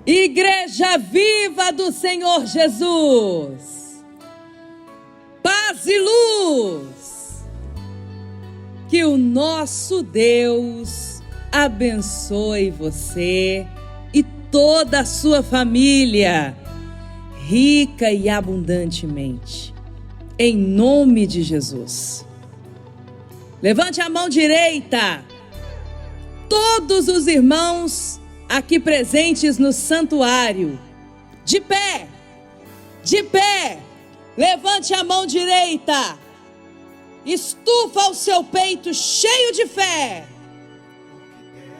Igreja viva do Senhor Jesus, paz e luz, que o nosso Deus abençoe você e toda a sua família, rica e abundantemente, em nome de Jesus. Levante a mão direita, todos os irmãos aqui presentes no santuário, de pé, levante a mão direita, estufa o seu peito cheio de fé,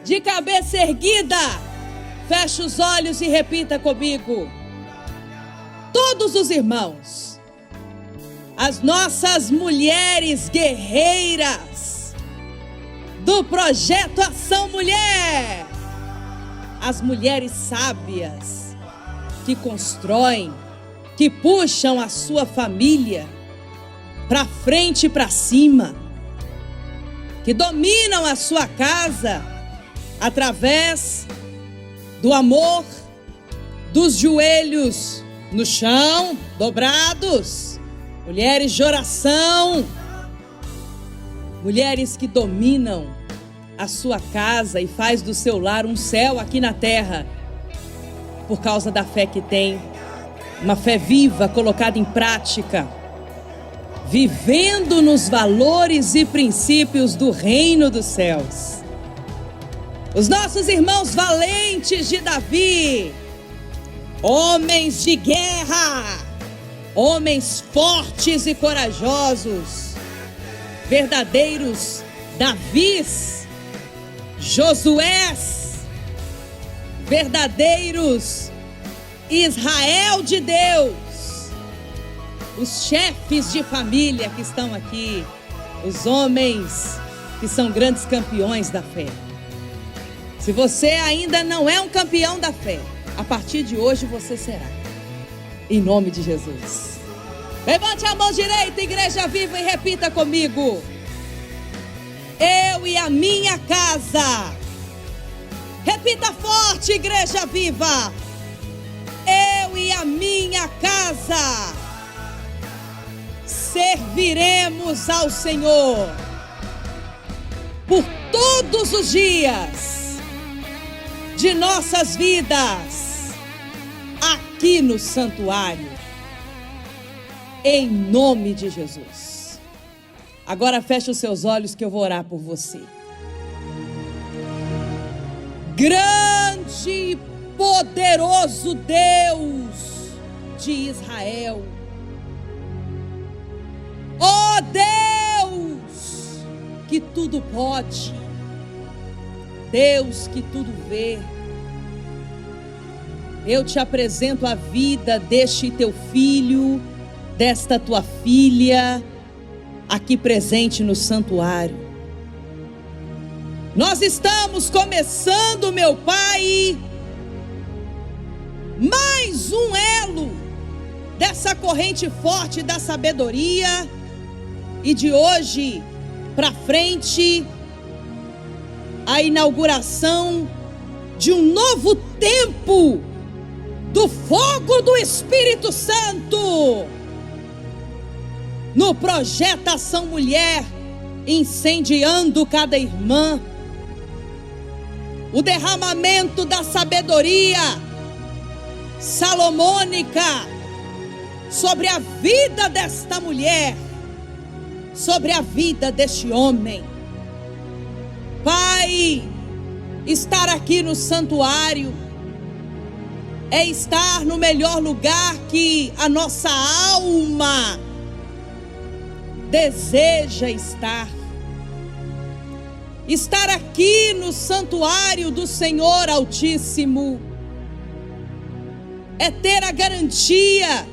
de cabeça erguida, feche os olhos e repita comigo. Todos os irmãos, as nossas mulheres guerreiras do Projeto Ação Mulher, as mulheres sábias que constroem, que puxam a sua família para frente e para cima, que dominam a sua casa através do amor, dos joelhos no chão, dobrados, mulheres de oração, mulheres que dominam a sua casa e faz do seu lar um céu aqui na terra, por causa da fé que tem, uma fé viva colocada em prática, vivendo nos valores e princípios do reino dos céus. Os nossos irmãos valentes de Davi, homens de guerra, homens fortes e corajosos, verdadeiros Davis, Josués, verdadeiros Israel de Deus, os chefes de família que estão aqui, os homens que são grandes campeões da fé. Se você ainda não é um campeão da fé, a partir de hoje você será, em nome de Jesus. Levante a mão direita, Igreja Viva, e repita comigo: eu e a minha casa. Repita forte, Igreja Viva: eu e a minha casa serviremos ao Senhor por todos os dias de nossas vidas aqui no santuário, em nome de Jesus. Agora feche os seus olhos que eu vou orar por você. Grande e poderoso Deus de Israel, ó Deus que tudo pode, Deus que tudo vê, eu te apresento a vida deste teu filho, desta tua filha, aqui presente no santuário. Nós estamos começando, meu Pai, mais um elo dessa corrente forte da sabedoria, e de hoje para frente, a inauguração de um novo tempo do fogo do Espírito Santo no Projeto Ação Mulher, incendiando cada irmã, o derramamento da sabedoria salomônica sobre a vida desta mulher, sobre a vida deste homem. Pai, estar aqui no santuário é estar no melhor lugar que a nossa alma deseja estar. Estar aqui no santuário do Senhor Altíssimo é ter a garantia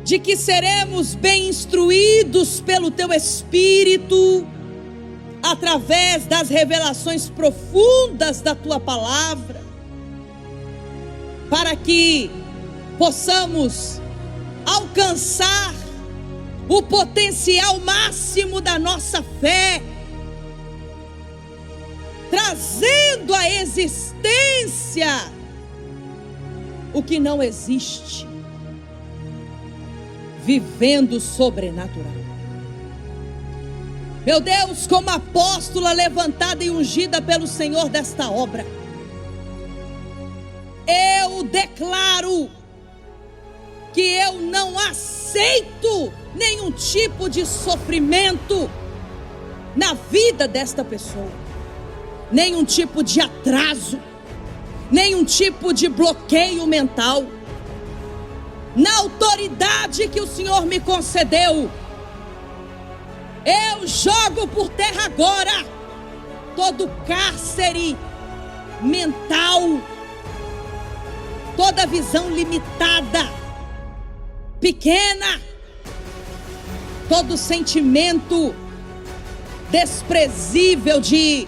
de que seremos bem instruídos pelo Teu Espírito, através das revelações profundas da Tua Palavra, para que possamos alcançar o potencial máximo da nossa fé, trazendo à existência o que não existe, vivendo o sobrenatural. Meu Deus, como apóstola levantada e ungida pelo Senhor desta obra, eu declaro que eu não aceito nenhum tipo de sofrimento na vida desta pessoa, nenhum tipo de atraso, nenhum tipo de bloqueio mental. Na autoridade que o Senhor me concedeu, eu jogo por terra agora todo cárcere mental, toda visão limitada, pequena, todo sentimento desprezível de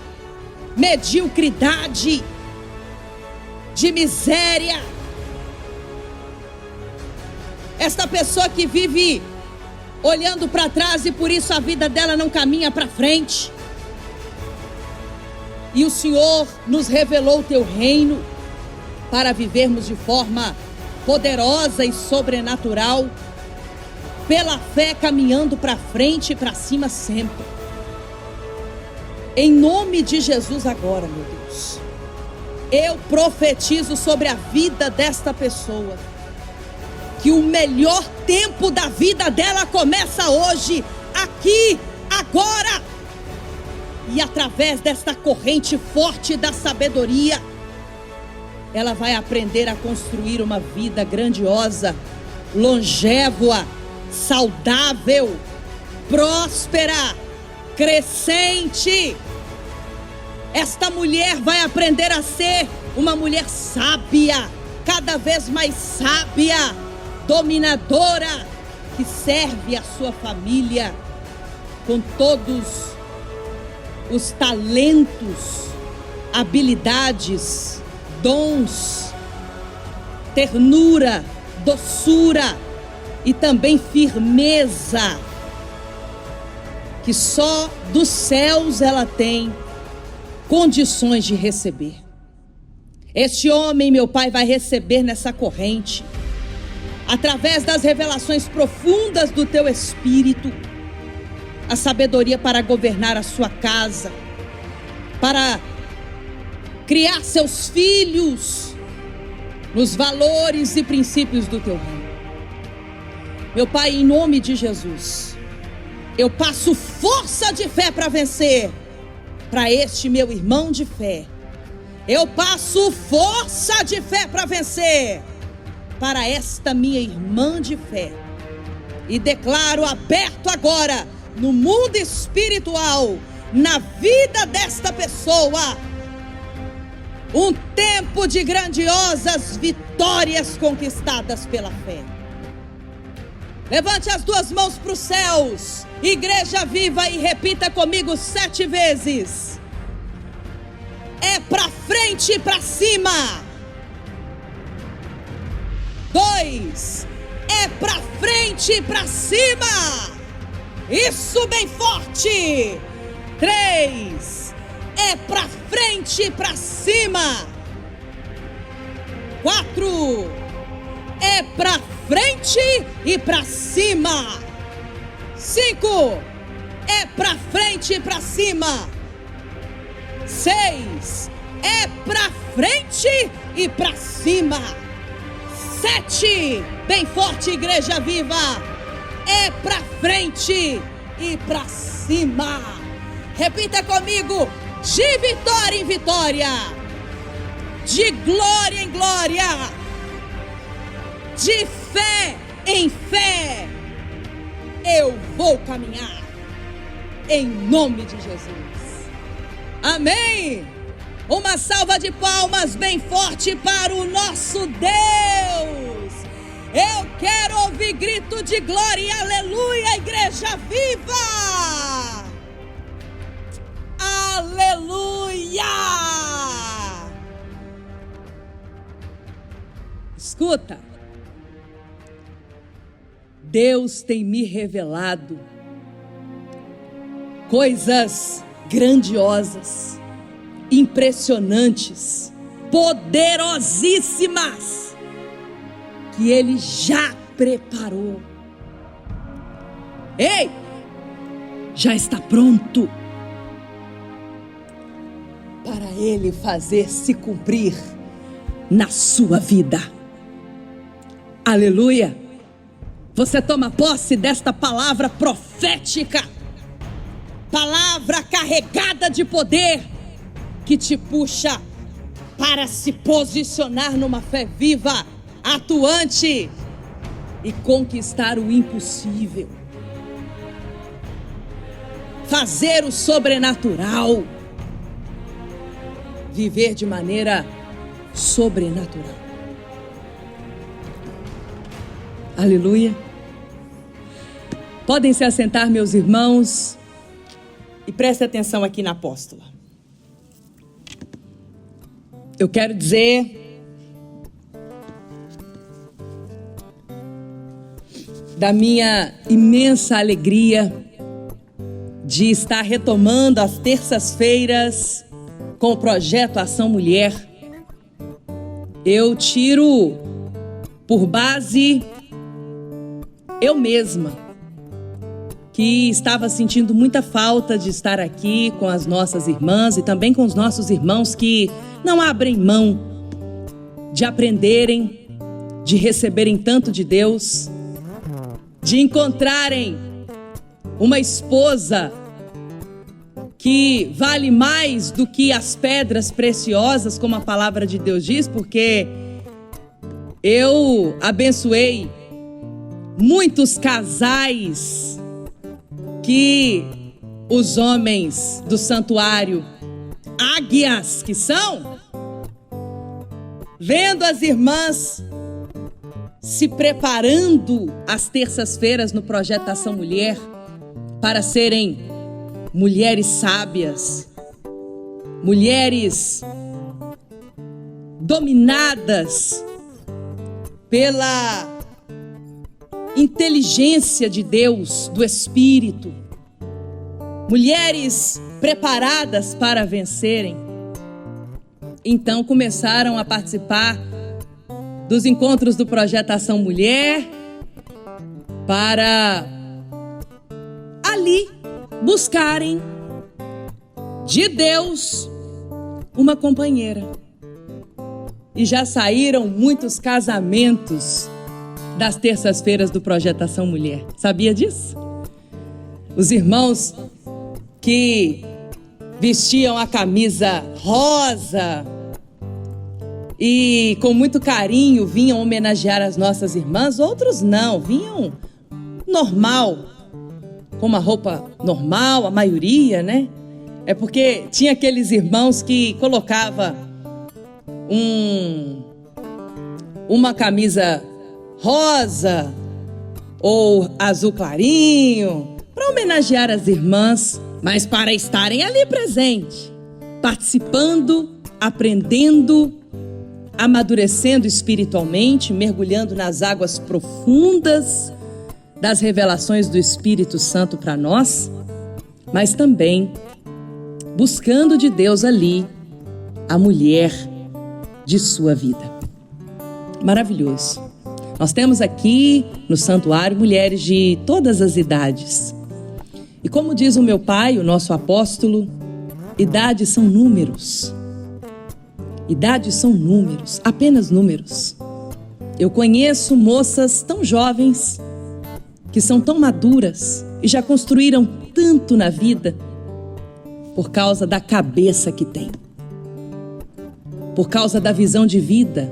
mediocridade, de miséria. Esta pessoa que vive olhando para trás e por isso a vida dela não caminha para frente. E o Senhor nos revelou o teu reino para vivermos de forma poderosa e sobrenatural, pela fé, caminhando para frente e para cima sempre. Em nome de Jesus agora, meu Deus, eu profetizo sobre a vida desta pessoa, que o melhor tempo da vida dela começa hoje, aqui, agora. E através desta corrente forte da sabedoria, ela vai aprender a construir uma vida grandiosa, longeva, saudável, próspera, crescente. Esta mulher vai aprender a ser uma mulher sábia, cada vez mais sábia, dominadora, que serve a sua família com todos os talentos, habilidades, dons, ternura, doçura e também firmeza, que só dos céus ela tem condições de receber. Este homem, meu Pai, vai receber nessa corrente, através das revelações profundas do teu Espírito, a sabedoria para governar a sua casa, para criar seus filhos nos valores e princípios do teu reino. Meu Pai, em nome de Jesus, eu passo força de fé para vencer para este meu irmão de fé. Eu passo força de fé para vencer para esta minha irmã de fé. E declaro aberto agora no mundo espiritual, na vida desta pessoa, um tempo de grandiosas vitórias conquistadas pela fé. Levante as duas mãos para os céus, Igreja Viva, e repita comigo 7 vezes. É para frente e para cima. 2, é para frente e para cima. Isso, bem forte. 3, é para frente e para cima. 4, é para frente e para cima. 5, é para frente e para cima. 6, é para frente e para cima. 7, bem forte, Igreja Viva, é para frente e para cima. Repita comigo: de vitória em vitória, de glória em glória, de fé em fé, eu vou caminhar, em nome de Jesus. Amém. Uma salva de palmas bem forte para o nosso Deus. Eu quero ouvir grito de glória e aleluia, Igreja Viva. Aleluia. Escuta, Deus tem me revelado coisas grandiosas, impressionantes, poderosíssimas que Ele já preparou. Ei, já está pronto para Ele fazer se cumprir na sua vida. Aleluia! Você toma posse desta palavra profética, palavra carregada de poder, que te puxa para se posicionar numa fé viva, atuante e conquistar o impossível. Fazer o sobrenatural. Viver de maneira sobrenatural. Aleluia. Podem se assentar, meus irmãos, e preste atenção aqui na apóstola. Eu quero dizer da minha imensa alegria de estar retomando as terças-feiras com o projeto Ação Mulher. Eu tiro por base eu mesma, que estava sentindo muita falta de estar aqui com as nossas irmãs e também com os nossos irmãos que não abrem mão de aprenderem, de receberem tanto de Deus, de encontrarem uma esposa que vale mais do que as pedras preciosas, como a palavra de Deus diz, porque eu abençoei muitos casais que os homens do santuário, águias que são, vendo as irmãs se preparando às terças-feiras no projeto Ação Mulher para serem mulheres sábias, mulheres dominadas pela inteligência de Deus, do Espírito, mulheres preparadas para vencerem. Então começaram a participar dos encontros do projeto Ação Mulher para ali buscarem de Deus uma companheira. E já saíram muitos casamentos das terças-feiras do projeto Ação Mulher. Sabia disso? Os irmãos que vestiam a camisa rosa e com muito carinho vinham homenagear as nossas irmãs, outros não, vinham normal, com uma roupa normal, a maioria, né? É porque tinha aqueles irmãos que colocava uma camisa rosa ou azul clarinho para homenagear as irmãs, mas para estarem ali presente, participando, aprendendo, amadurecendo espiritualmente, mergulhando nas águas profundas das revelações do Espírito Santo para nós, mas também buscando de Deus ali a mulher de sua vida. Maravilhoso. Nós temos aqui no santuário mulheres de todas as idades. E como diz o meu pai, o nosso apóstolo, idades são números. Idades são números, apenas números. Eu conheço moças tão jovens, que são tão maduras e já construíram tanto na vida por causa da cabeça que tem, por causa da visão de vida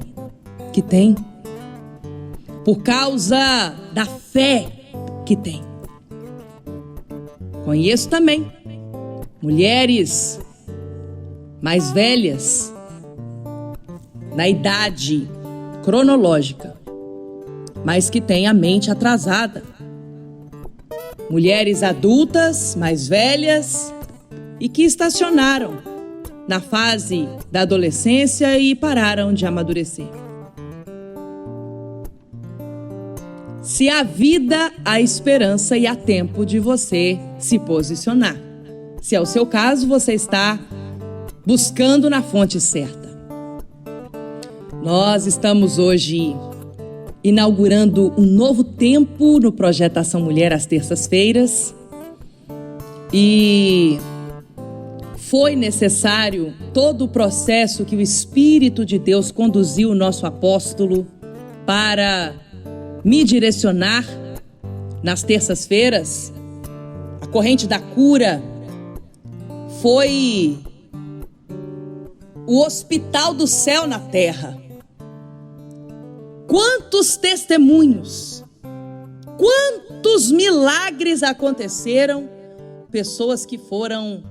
que tem, por causa da fé que tem. Conheço também mulheres mais velhas, na idade cronológica, mas que têm a mente atrasada. Mulheres adultas, mais velhas, e que estacionaram na fase da adolescência e pararam de amadurecer. Se há vida, há esperança e há tempo de você se posicionar. Se é o seu caso, você está buscando na fonte certa. Nós estamos hoje inaugurando um novo tempo no Projeto Ação Mulher às terças-feiras. E foi necessário todo o processo que o Espírito de Deus conduziu o nosso apóstolo para me direcionar nas terças-feiras. A corrente da cura foi o hospital do céu na terra. Quantos testemunhos, quantos milagres aconteceram, pessoas que foram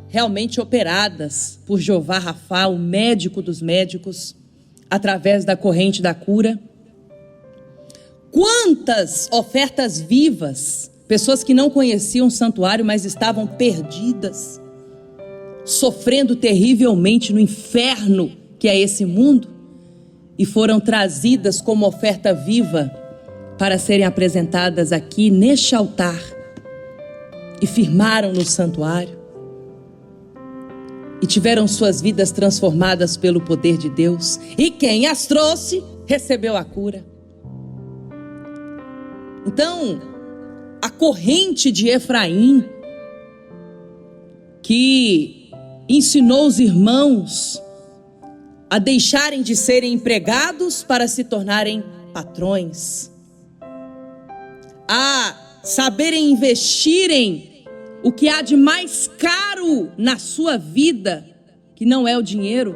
realmente operadas por Jeová Rafá, o médico dos médicos, através da corrente da cura. Quantas ofertas vivas, pessoas que não conheciam o santuário, mas estavam perdidas, sofrendo terrivelmente no inferno que é esse mundo, e foram trazidas como oferta viva para serem apresentadas aqui neste altar, e firmaram no santuário, e tiveram suas vidas transformadas pelo poder de Deus, e quem as trouxe recebeu a cura. Então, a corrente de Efraim, que ensinou os irmãos a deixarem de serem empregados para se tornarem patrões, a saberem investirem o que há de mais caro na sua vida, que não é o dinheiro,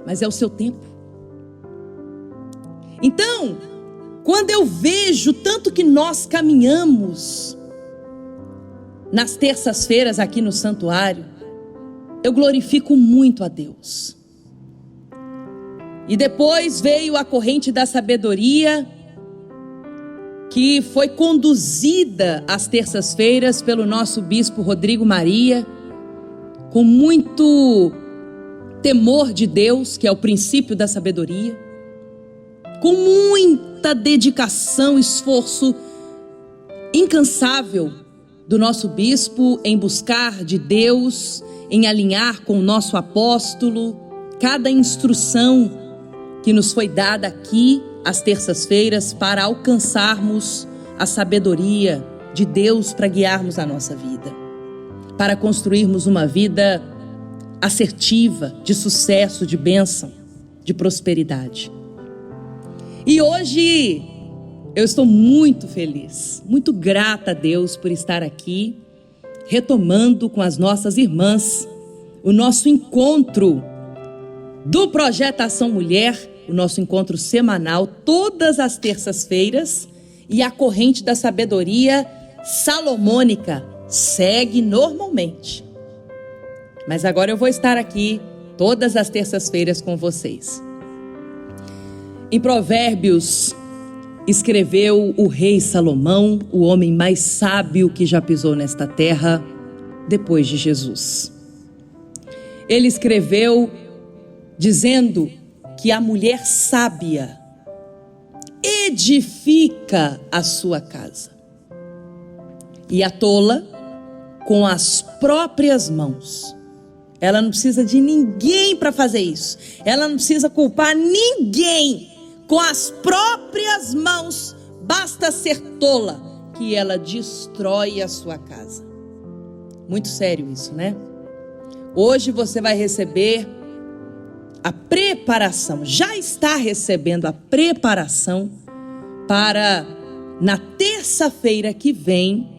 mas é o seu tempo. Então, quando eu vejo tanto que nós caminhamos nas terças-feiras aqui no santuário, eu glorifico muito a Deus. E depois veio a corrente da sabedoria, que foi conduzida às terças-feiras pelo nosso bispo Rodrigo Maria, com muito temor de Deus, que é o princípio da sabedoria, com muita dedicação, esforço incansável do nosso bispo em buscar de Deus, em alinhar com o nosso apóstolo, cada instrução que nos foi dada aqui às terças-feiras para alcançarmos a sabedoria de Deus para guiarmos a nossa vida, para construirmos uma vida assertiva, de sucesso, de bênção, de prosperidade. E hoje eu estou muito feliz, muito grata a Deus por estar aqui, retomando com as nossas irmãs o nosso encontro do Projeto Ação Mulher, o nosso encontro semanal, todas as terças-feiras, e a corrente da sabedoria salomônica segue normalmente. Mas agora eu vou estar aqui todas as terças-feiras com vocês. Em Provérbios, escreveu o rei Salomão, o homem mais sábio que já pisou nesta terra, depois de Jesus. Ele escreveu dizendo que a mulher sábia edifica a sua casa, e a tola com as próprias mãos. Ela não precisa de ninguém para fazer isso. Ela não precisa culpar ninguém. Com as próprias mãos, basta ser tola, que ela destrói a sua casa. Muito sério isso, né? Hoje você vai receber a preparação, já está recebendo a preparação para, na terça-feira que vem,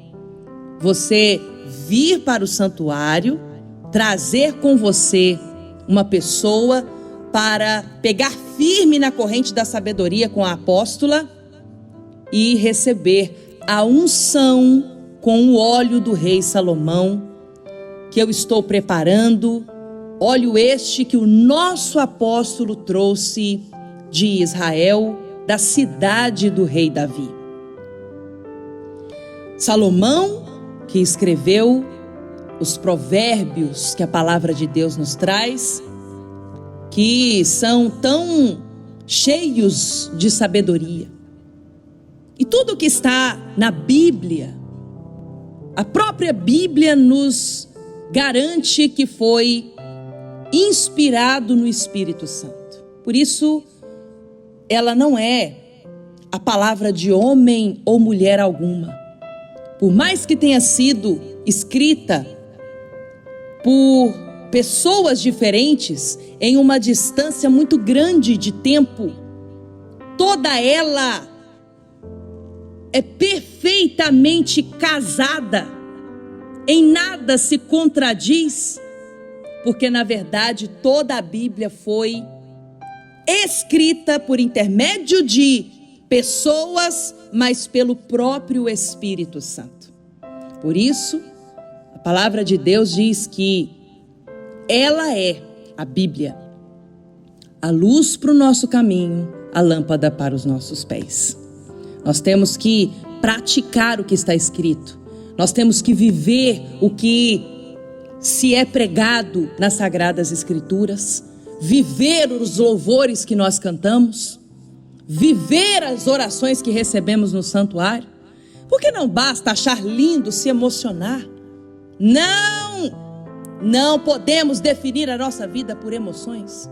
você vir para o santuário, trazer com você uma pessoa para pegar firme na corrente da sabedoria com a apóstola e receber a unção com o óleo do rei Salomão, que eu estou preparando. Óleo este que o nosso apóstolo trouxe de Israel, da cidade do rei Davi. Salomão, que escreveu os provérbios que a palavra de Deus nos traz, que são tão cheios de sabedoria. E tudo que está na Bíblia, a própria Bíblia nos garante que foi inspirado no Espírito Santo. Por isso, ela não é a palavra de homem ou mulher alguma. Por mais que tenha sido escrita por pessoas diferentes, em uma distância muito grande de tempo, toda ela é perfeitamente casada, em nada se contradiz, porque na verdade toda a Bíblia foi escrita por intermédio de pessoas, mas pelo próprio Espírito Santo. Por isso, a palavra de Deus diz que ela é, a Bíblia, a luz para o nosso caminho, a lâmpada para os nossos pés. Nós temos que praticar o que está escrito. Nós temos que viver o que se é pregado nas Sagradas Escrituras, viver os louvores que nós cantamos, viver as orações que recebemos no santuário. Porque não basta achar lindo, se emocionar. Não podemos definir a nossa vida por emoções,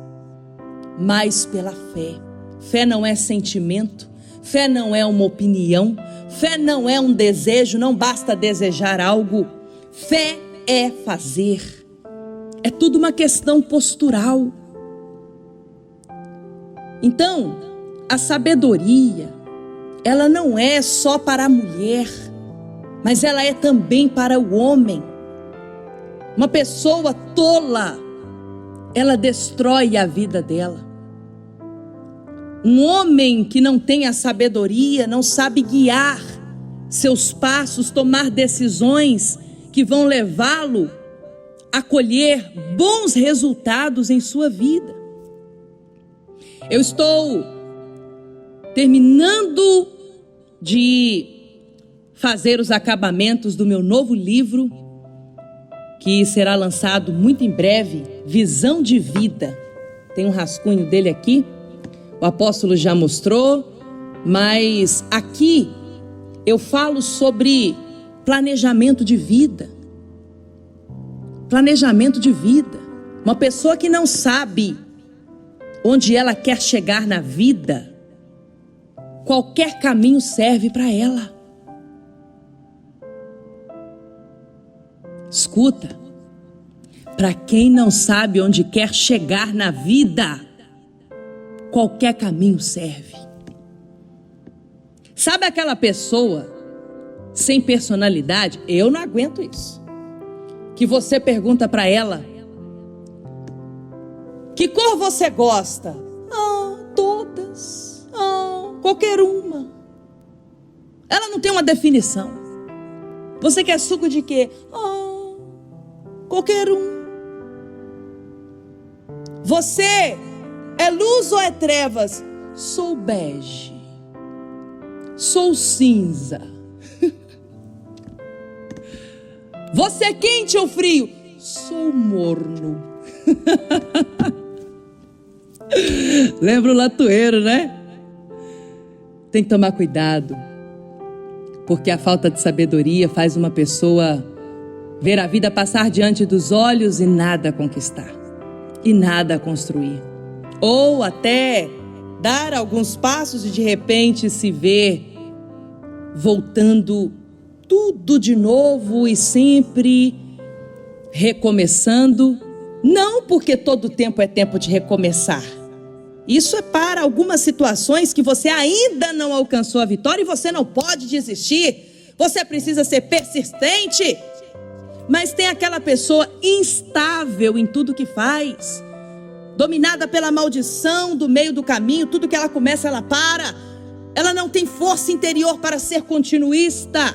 mas pela fé. Fé não é sentimento, fé não é uma opinião, fé não é um desejo, não basta desejar algo. Fé é fazer. É tudo uma questão postural. Então, a sabedoria, ela não é só para a mulher, mas ela é também para o homem. Uma pessoa tola, ela destrói a vida dela. Um homem que não tem a sabedoria, não sabe guiar seus passos, tomar decisões que vão levá-lo a colher bons resultados em sua vida. Eu estou terminando de fazer os acabamentos do meu novo livro, que será lançado muito em breve, Visão de Vida. Tem um rascunho dele aqui, o apóstolo já mostrou, mas aqui eu falo sobre planejamento de vida. Planejamento de vida. Uma pessoa que não sabe onde ela quer chegar na vida, qualquer caminho serve para ela. Escuta, para quem não sabe onde quer chegar na vida, qualquer caminho serve. Sabe aquela pessoa sem personalidade? Eu não aguento isso. Que você pergunta para ela: que cor você gosta? Todas. Qualquer uma. Ela não tem uma definição. Você quer suco de quê? Qualquer um. Você é luz ou é trevas? Sou bege. Sou cinza. Você é quente ou frio? Sou morno. Lembra o latoeiro, né? Tem que tomar cuidado, porque a falta de sabedoria faz uma pessoa ver a vida passar diante dos olhos e nada conquistar, e nada construir. Ou até dar alguns passos e de repente se ver voltando tudo de novo e sempre recomeçando. Não porque todo tempo é tempo de recomeçar. Isso é para algumas situações que você ainda não alcançou a vitória e você não pode desistir. Você precisa ser persistente. Mas tem aquela pessoa instável em tudo que faz, dominada pela maldição do meio do caminho. Tudo que ela começa, ela para. Ela não tem força interior para ser continuista.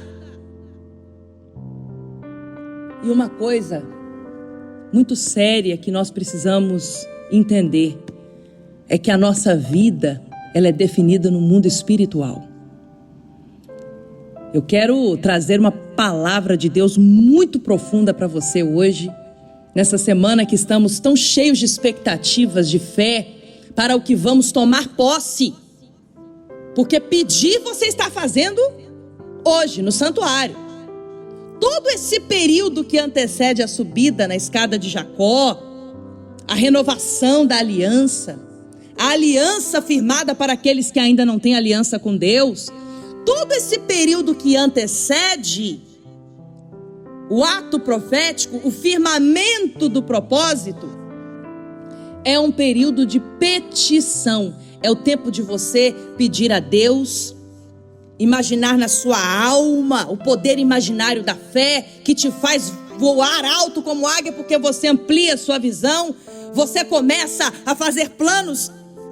E uma coisa muito séria que nós precisamos entender é que a nossa vida, ela é definida no mundo espiritual. Eu quero trazer uma palavra de Deus muito profunda para você hoje, nessa semana que estamos tão cheios de expectativas, de fé, para o que vamos tomar posse. Porque pedir você está fazendo hoje no santuário. Todo esse período que antecede a subida na escada de Jacó, a renovação da aliança, a aliança firmada para aqueles que ainda não têm aliança com Deus. Todo esse período que antecede o ato profético, o firmamento do propósito, é um período de petição. É o tempo de você pedir a Deus, imaginar na sua alma o poder imaginário da fé que te faz voar alto como águia, porque você amplia a sua visão. Você começa a fazer planos,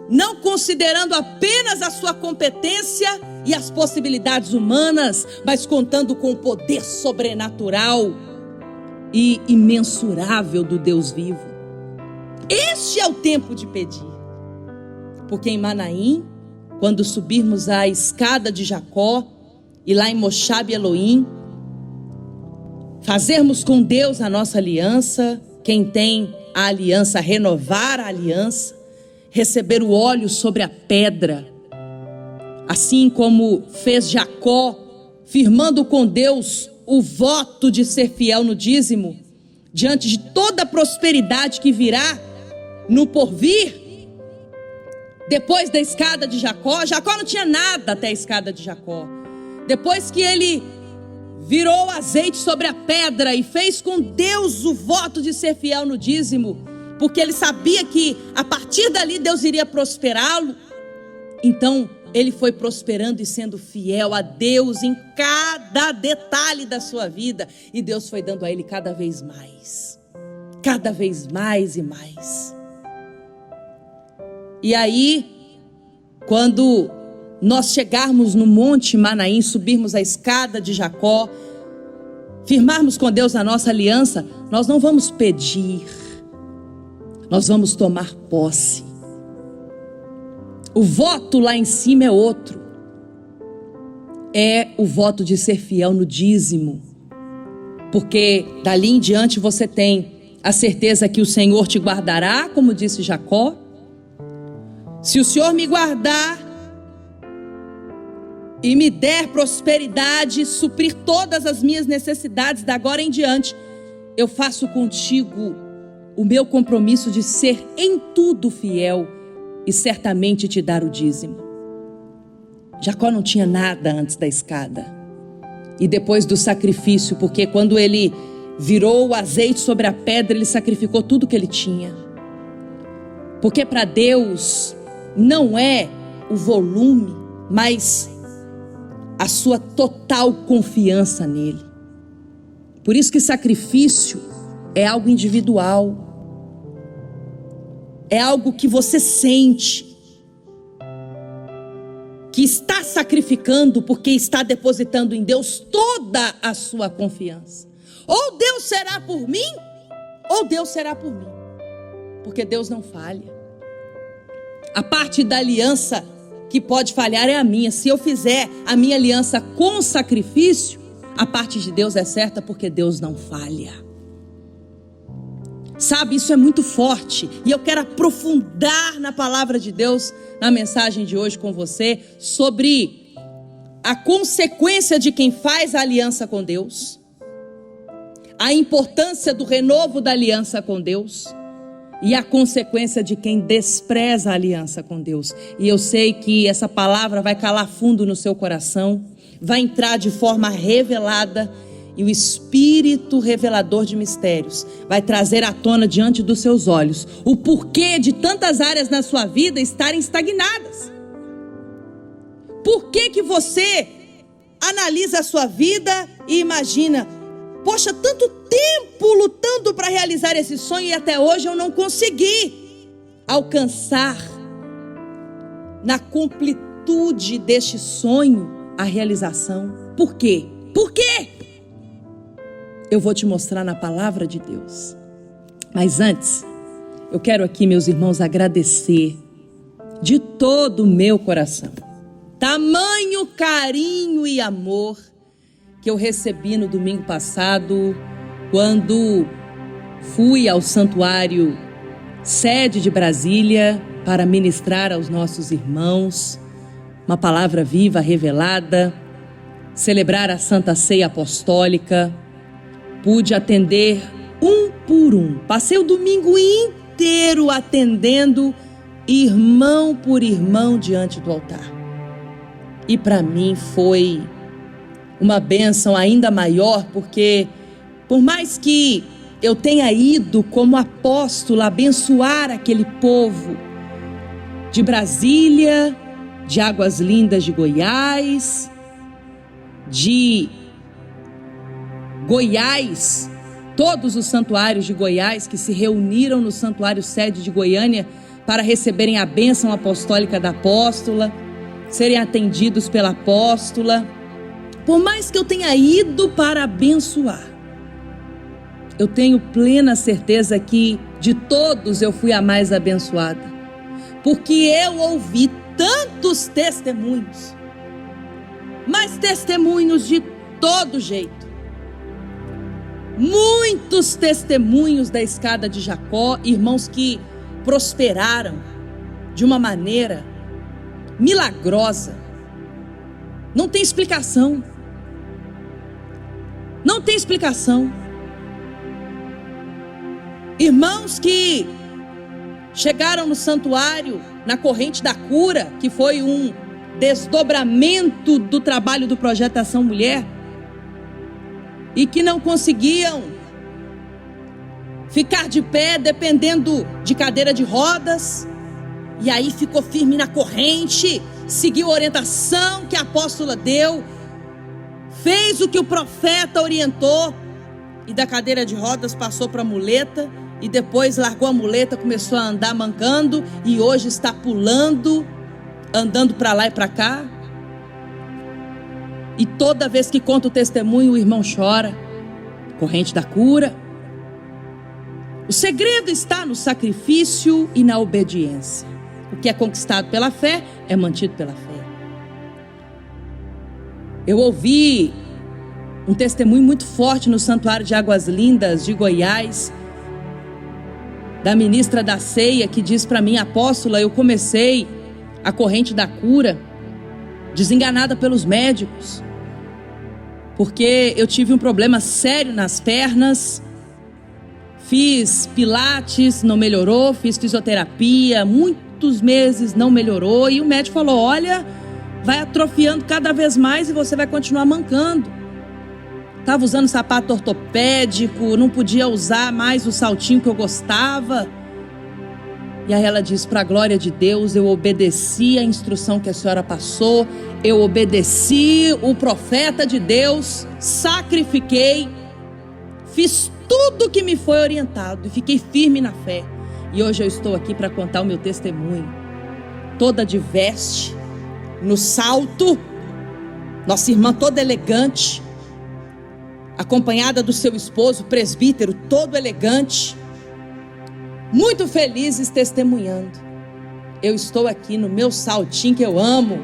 não considerando apenas a sua competência e as possibilidades humanas, mas contando com o poder sobrenatural e imensurável do Deus vivo. Este é o tempo de pedir. Porque em Manaim, quando subirmos a escada de Jacó, e lá em Moshab Elohim, fazermos com Deus a nossa aliança, quem tem a aliança, renovar a aliança, receber o óleo sobre a pedra, assim como fez Jacó, firmando com Deus o voto de ser fiel no dízimo, diante de toda a prosperidade que virá no porvir. Depois da escada de Jacó, Jacó não tinha nada até a escada de Jacó. Depois que ele virou o azeite sobre a pedra e fez com Deus o voto de ser fiel no dízimo, porque ele sabia que a partir dali Deus iria prosperá-lo, então ele foi prosperando e sendo fiel a Deus em cada detalhe da sua vida, e Deus foi dando a ele cada vez mais e mais. E aí, quando nós chegarmos no Monte Manaim, subirmos a escada de Jacó, firmarmos com Deus a nossa aliança, nós não vamos pedir, nós vamos tomar posse. O voto lá em cima é outro. É o voto de ser fiel no dízimo. Porque dali em diante você tem a certeza que o Senhor te guardará, como disse Jacó. Se o Senhor me guardar e me der prosperidade, suprir todas as minhas necessidades da agora em diante, eu faço contigo o meu compromisso de ser em tudo fiel e certamente te dar o dízimo. Jacó não tinha nada antes da escada e depois do sacrifício, porque quando ele virou o azeite sobre a pedra, ele sacrificou tudo que ele tinha. Porque para Deus não é o volume, mas a sua total confiança nele. Por isso que sacrifício é algo individual. É algo que você sente, que está sacrificando porque está depositando em Deus toda a sua confiança. Ou Deus será por mim, ou Deus será por mim. Porque Deus não falha. A parte da aliança que pode falhar é a minha. Se eu fizer a minha aliança com sacrifício, a parte de Deus é certa, porque Deus não falha. Sabe, isso é muito forte. E eu quero aprofundar na palavra de Deus, na mensagem de hoje com você, sobre a consequência de quem faz a aliança com Deus, a importância do renovo da aliança com Deus e a consequência de quem despreza a aliança com Deus. E eu sei que essa palavra vai calar fundo no seu coração, vai entrar de forma revelada, e o Espírito revelador de mistérios vai trazer à tona diante dos seus olhos o porquê de tantas áreas na sua vida estarem estagnadas. Por que você analisa a sua vida e imagina: poxa, tanto tempo lutando para realizar esse sonho e até hoje eu não consegui alcançar na completude deste sonho a realização. Por quê? Por quê? Eu vou te mostrar na palavra de Deus. Mas antes, eu quero aqui, meus irmãos, agradecer de todo o meu coração tamanho carinho e amor que eu recebi no domingo passado, quando fui ao santuário sede de Brasília para ministrar aos nossos irmãos uma palavra viva, revelada, celebrar a Santa Ceia Apostólica. Pude atender um por um. Passei o domingo inteiro atendendo irmão por irmão diante do altar. E para mim foi uma bênção ainda maior, porque por mais que eu tenha ido como apóstolo abençoar aquele povo de Brasília, de Águas Lindas de Goiás, de Goiás, todos os santuários de Goiás que se reuniram no santuário sede de Goiânia para receberem a bênção apostólica da apóstola, serem atendidos pela apóstola. Por mais que eu tenha ido para abençoar, eu tenho plena certeza que de todos eu fui a mais abençoada, porque eu ouvi tantos testemunhos, mas testemunhos de todo jeito. Muitos testemunhos da escada de Jacó, irmãos que prosperaram de uma maneira milagrosa. Não tem explicação. Não tem explicação. Irmãos que chegaram no santuário, na corrente da cura, que foi um desdobramento do trabalho do Projeto Ação Mulher, e que não conseguiam ficar de pé, dependendo de cadeira de rodas, e aí ficou firme na corrente, seguiu a orientação que a apóstola deu, fez o que o profeta orientou, e da cadeira de rodas passou para a muleta, e depois largou a muleta, começou a andar mancando, e hoje está pulando, andando para lá e para cá. E toda vez que conta o testemunho, o irmão chora. Corrente da cura. O segredo está no sacrifício e na obediência. O que é conquistado pela fé é mantido pela fé. Eu ouvi um testemunho muito forte no Santuário de Águas Lindas de Goiás, da ministra da ceia, que diz para mim: apóstola, eu comecei a corrente da cura desenganada pelos médicos, porque eu tive um problema sério nas pernas, fiz pilates, não melhorou, fiz fisioterapia, muitos meses não melhorou, e o médico falou: olha, vai atrofiando cada vez mais e você vai continuar mancando. Estava usando sapato ortopédico, não podia usar mais o saltinho que eu gostava. E aí ela diz: para a glória de Deus, eu obedeci a instrução que a senhora passou, eu obedeci o profeta de Deus, sacrifiquei, fiz tudo o que me foi orientado e fiquei firme na fé. E hoje eu estou aqui para contar o meu testemunho. Toda de veste, no salto, nossa irmã toda elegante, acompanhada do seu esposo, presbítero, todo elegante, muito felizes testemunhando. Eu estou aqui no meu saltinho que eu amo,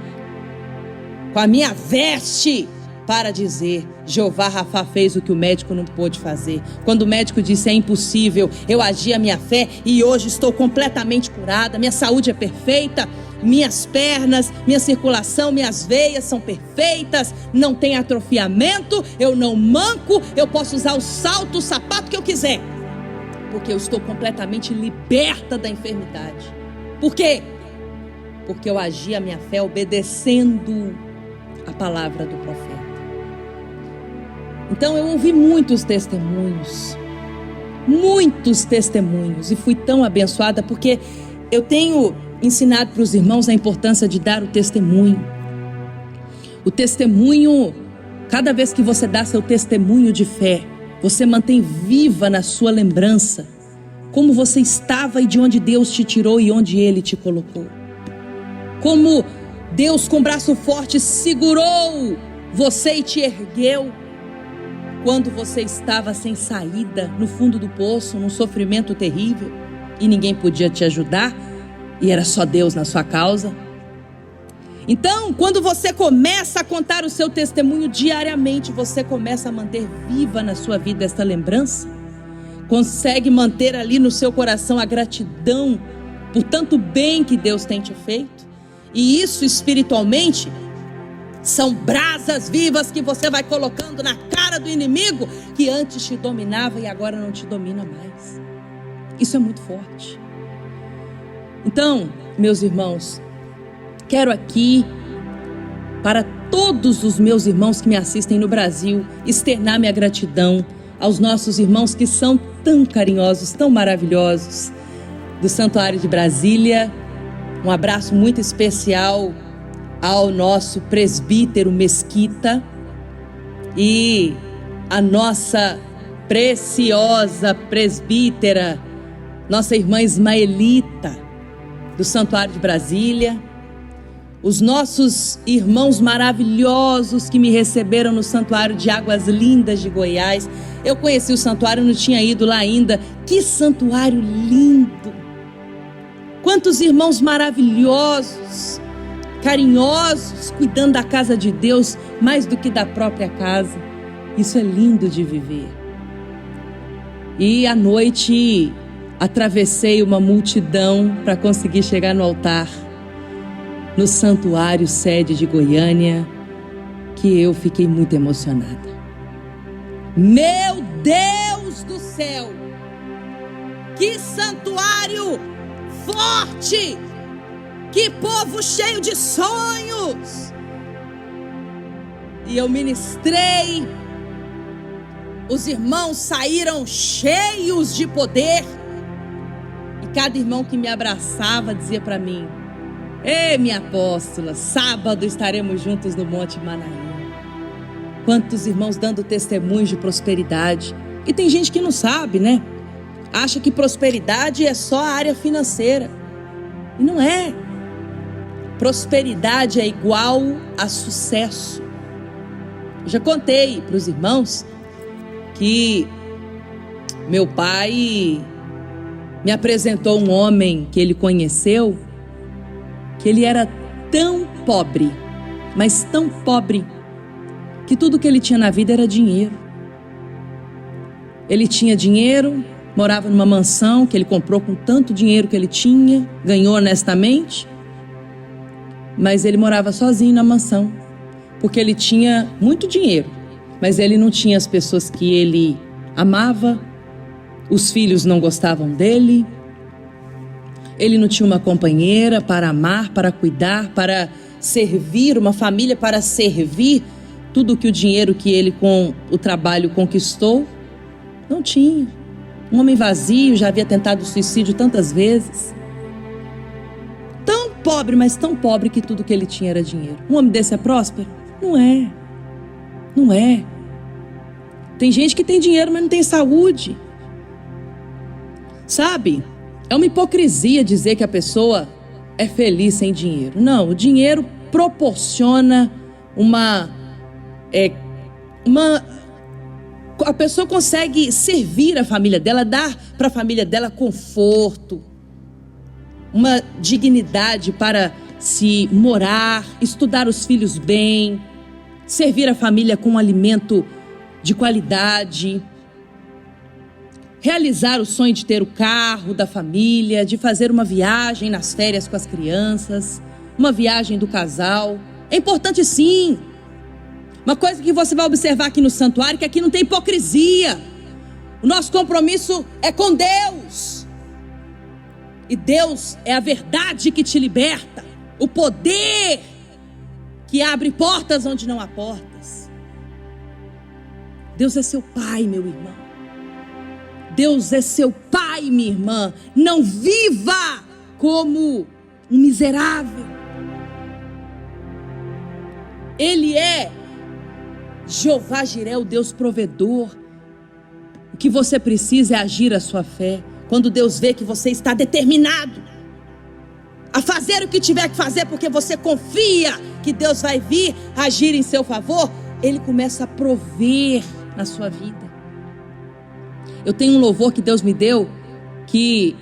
com a minha veste, para dizer: Jeová Rafá fez o que o médico não pôde fazer. Quando o médico disse é impossível, eu agi a minha fé e hoje estou completamente curada. Minha saúde é perfeita, minhas pernas, minha circulação, minhas veias são perfeitas, não tem atrofiamento, eu não manco, eu posso usar o salto, o sapato que eu quiser, porque eu estou completamente liberta da enfermidade. Por quê? Porque eu agi a minha fé obedecendo a palavra do profeta. Então eu ouvi muitos testemunhos, e fui tão abençoada, porque eu tenho ensinado para os irmãos a importância de dar o testemunho. O testemunho, cada vez que você dá seu testemunho de fé, você mantém viva na sua lembrança como você estava e de onde Deus te tirou e onde Ele te colocou. Como Deus com braço forte segurou você e te ergueu quando você estava sem saída, no fundo do poço, num sofrimento terrível, e ninguém podia te ajudar, e era só Deus na sua causa. Então, quando você começa a contar o seu testemunho diariamente, você começa a manter viva na sua vida esta lembrança, consegue manter ali no seu coração a gratidão por tanto bem que Deus tem te feito, e isso espiritualmente são brasas vivas que você vai colocando na cara do inimigo, que antes te dominava e agora não te domina mais. Isso é muito forte. Então, meus irmãos, quero aqui, para todos os meus irmãos que me assistem no Brasil, externar minha gratidão aos nossos irmãos que são tão carinhosos, tão maravilhosos, do Santuário de Brasília. Um abraço muito especial ao nosso presbítero Mesquita e a nossa preciosa presbítera, nossa irmã Ismaelita, do Santuário de Brasília. Os nossos irmãos maravilhosos que me receberam no Santuário de Águas Lindas de Goiás. Eu conheci o santuário, não tinha ido lá ainda. Que santuário lindo! Quantos irmãos maravilhosos, carinhosos, cuidando da casa de Deus mais do que da própria casa. Isso é lindo de viver. E à noite atravessei uma multidão para conseguir chegar no altar, no Santuário Sede de Goiânia, que eu fiquei muito emocionada. Meu Deus do céu! Que santuário forte! Que povo cheio de sonhos! E eu ministrei, os irmãos saíram cheios de poder, e cada irmão que me abraçava dizia para mim: ei, minha apóstola, sábado estaremos juntos no Monte Manaim. Quantos irmãos dando testemunhos de prosperidade. E tem gente que não sabe, né? Acha que prosperidade é só a área financeira. E não é. Prosperidade é igual a sucesso. Eu já contei para os irmãos que meu pai me apresentou um homem que ele conheceu, que ele era tão pobre, mas tão pobre, que tudo que ele tinha na vida era dinheiro. Ele tinha dinheiro, morava numa mansão que ele comprou com tanto dinheiro que ele tinha, ganhou honestamente, mas ele morava sozinho na mansão, porque ele tinha muito dinheiro, mas ele não tinha as pessoas que ele amava, os filhos não gostavam dele, ele não tinha uma companheira para amar, para cuidar, para servir, uma família para servir tudo que o dinheiro que ele com o trabalho conquistou, não tinha. Um homem vazio, já havia tentado suicídio tantas vezes. Tão pobre, mas tão pobre que tudo que ele tinha era dinheiro. Um homem desse é próspero? Não é. Não é. Tem gente que tem dinheiro, mas não tem saúde. Sabe? É uma hipocrisia dizer que a pessoa é feliz sem dinheiro. Não, o dinheiro proporciona a pessoa consegue servir a família dela, dar para a família dela conforto, uma dignidade para se morar, estudar os filhos bem, servir a família com um alimento de qualidade, realizar o sonho de ter o carro da família, de fazer uma viagem nas férias com as crianças, uma viagem do casal. É importante sim. Uma coisa que você vai observar aqui no santuário, que aqui não tem hipocrisia. O nosso compromisso é com Deus. E Deus é a verdade que te liberta. O poder que abre portas onde não há portas. Deus é seu Pai, meu irmão. Deus é seu Pai, minha irmã. Não viva como um miserável. Ele é Jeová Jiré, o Deus provedor. O que você precisa é agir a sua fé. Quando Deus vê que você está determinado a fazer o que tiver que fazer, porque você confia que Deus vai vir agir em seu favor, Ele começa a prover na sua vida. Eu tenho um louvor que Deus me deu, que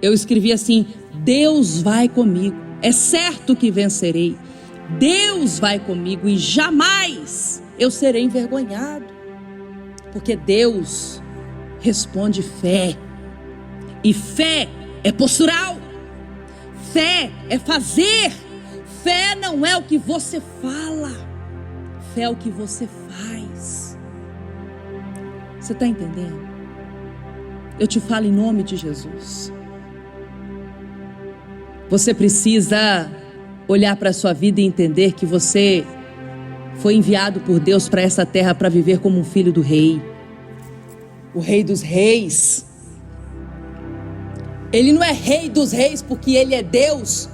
eu escrevi assim: Deus vai comigo, é certo que vencerei. Deus vai comigo e jamais eu serei envergonhado, porque Deus responde fé, e fé é postural, fé é fazer, fé não é o que você fala, fé é o que você faz. Você está entendendo? Eu te falo em nome de Jesus. Você precisa olhar para a sua vida e entender que você foi enviado por Deus para essa terra para viver como um filho do rei. O rei dos reis. Ele não é rei dos reis porque ele é Deus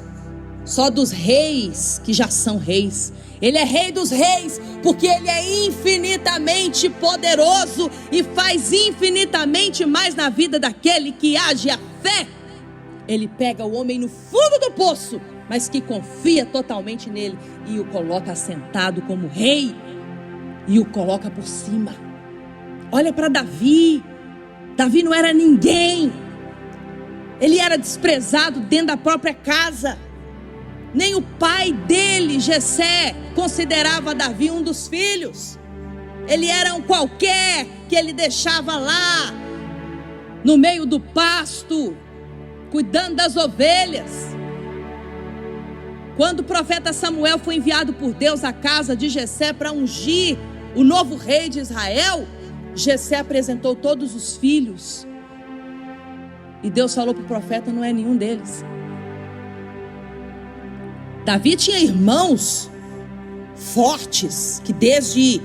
só dos reis que já são reis. Ele é rei dos reis porque ele é infinitamente poderoso e faz infinitamente mais na vida daquele que age a fé. Ele pega o homem no fundo do poço, mas que confia totalmente nele e o coloca assentado como rei e o coloca por cima. Olha para Davi. Davi não era ninguém. Ele era desprezado dentro da própria casa. Nem o pai dele, Jessé, considerava Davi um dos filhos. Ele era um qualquer que ele deixava lá, no meio do pasto, cuidando das ovelhas. Quando o profeta Samuel foi enviado por Deus à casa de Jessé para ungir o novo rei de Israel, Jessé apresentou todos os filhos. E Deus falou para o profeta: não é nenhum deles. Davi tinha irmãos fortes, que desde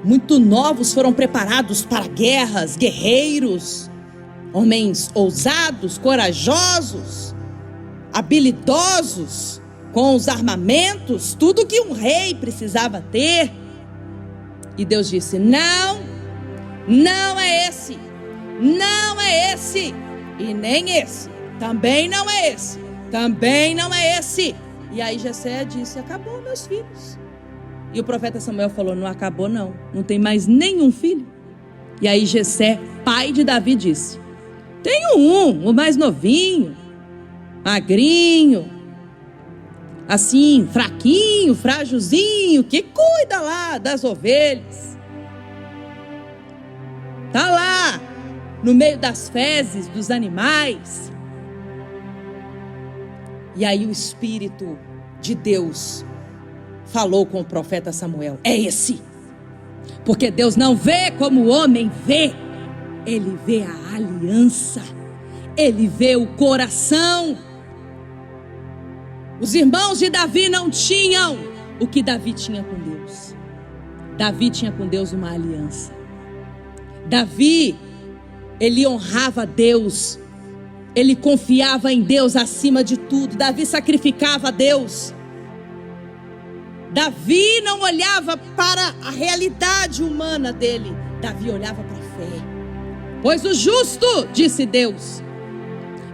muito novos foram preparados para guerras, guerreiros, homens ousados, corajosos, habilidosos, com os armamentos, tudo que um rei precisava ter. E Deus disse: não, não é esse, não é esse, e nem esse, também não é esse, também não é esse. E aí Jessé disse: acabou meus filhos. E o profeta Samuel falou: não acabou não, não tem mais nenhum filho. E aí Jessé, pai de Davi, disse: tenho um, o mais novinho, magrinho, assim, fraquinho, frágilzinho, que cuida lá das ovelhas. Tá lá, no meio das fezes dos animais. E aí o Espírito de Deus falou com o profeta Samuel: é esse. Porque Deus não vê como o homem vê. Ele vê a aliança. Ele vê o coração. Os irmãos de Davi não tinham o que Davi tinha com Deus. Davi tinha com Deus uma aliança. Davi, ele honrava Deus. Ele confiava em Deus acima de tudo. Davi sacrificava a Deus. Davi não olhava para a realidade humana dele. Davi olhava para a fé. Pois o justo, disse Deus,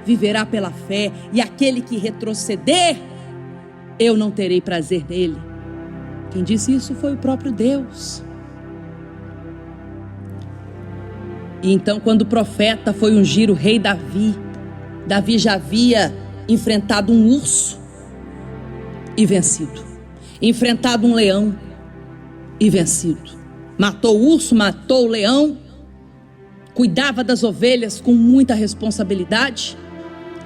viverá pela fé. E aquele que retroceder, eu não terei prazer nele. Quem disse isso foi o próprio Deus. E então, quando o profeta foi ungir o rei Davi, Davi já havia enfrentado um urso e vencido. Enfrentado um leão e vencido. Matou o urso, matou o leão. Cuidava das ovelhas com muita responsabilidade.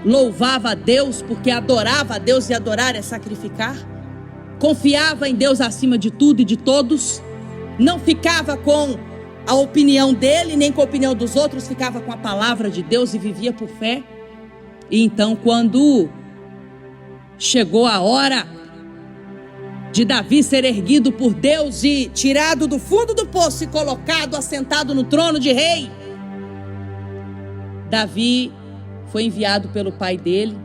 Louvava a Deus, porque adorava a Deus, e adorar é sacrificar. Confiava em Deus acima de tudo e de todos. Não ficava com a opinião dele, nem com a opinião dos outros. Ficava com a palavra de Deus e vivia por fé. E então, quando chegou a hora de Davi ser erguido por Deus e tirado do fundo do poço e colocado, assentado no trono de rei, Davi foi enviado pelo pai dele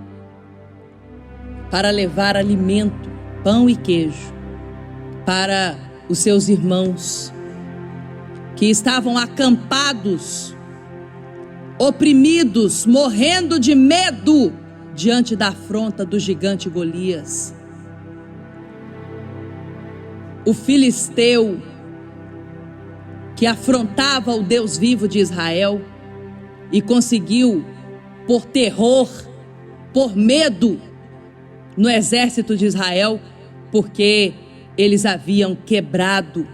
para levar alimento, pão e queijo para os seus irmãos que estavam acampados, oprimidos, morrendo de medo diante da afronta do gigante Golias. O filisteu que afrontava o Deus vivo de Israel e conseguiu, por terror, por medo, no exército de Israel, porque eles haviam quebrado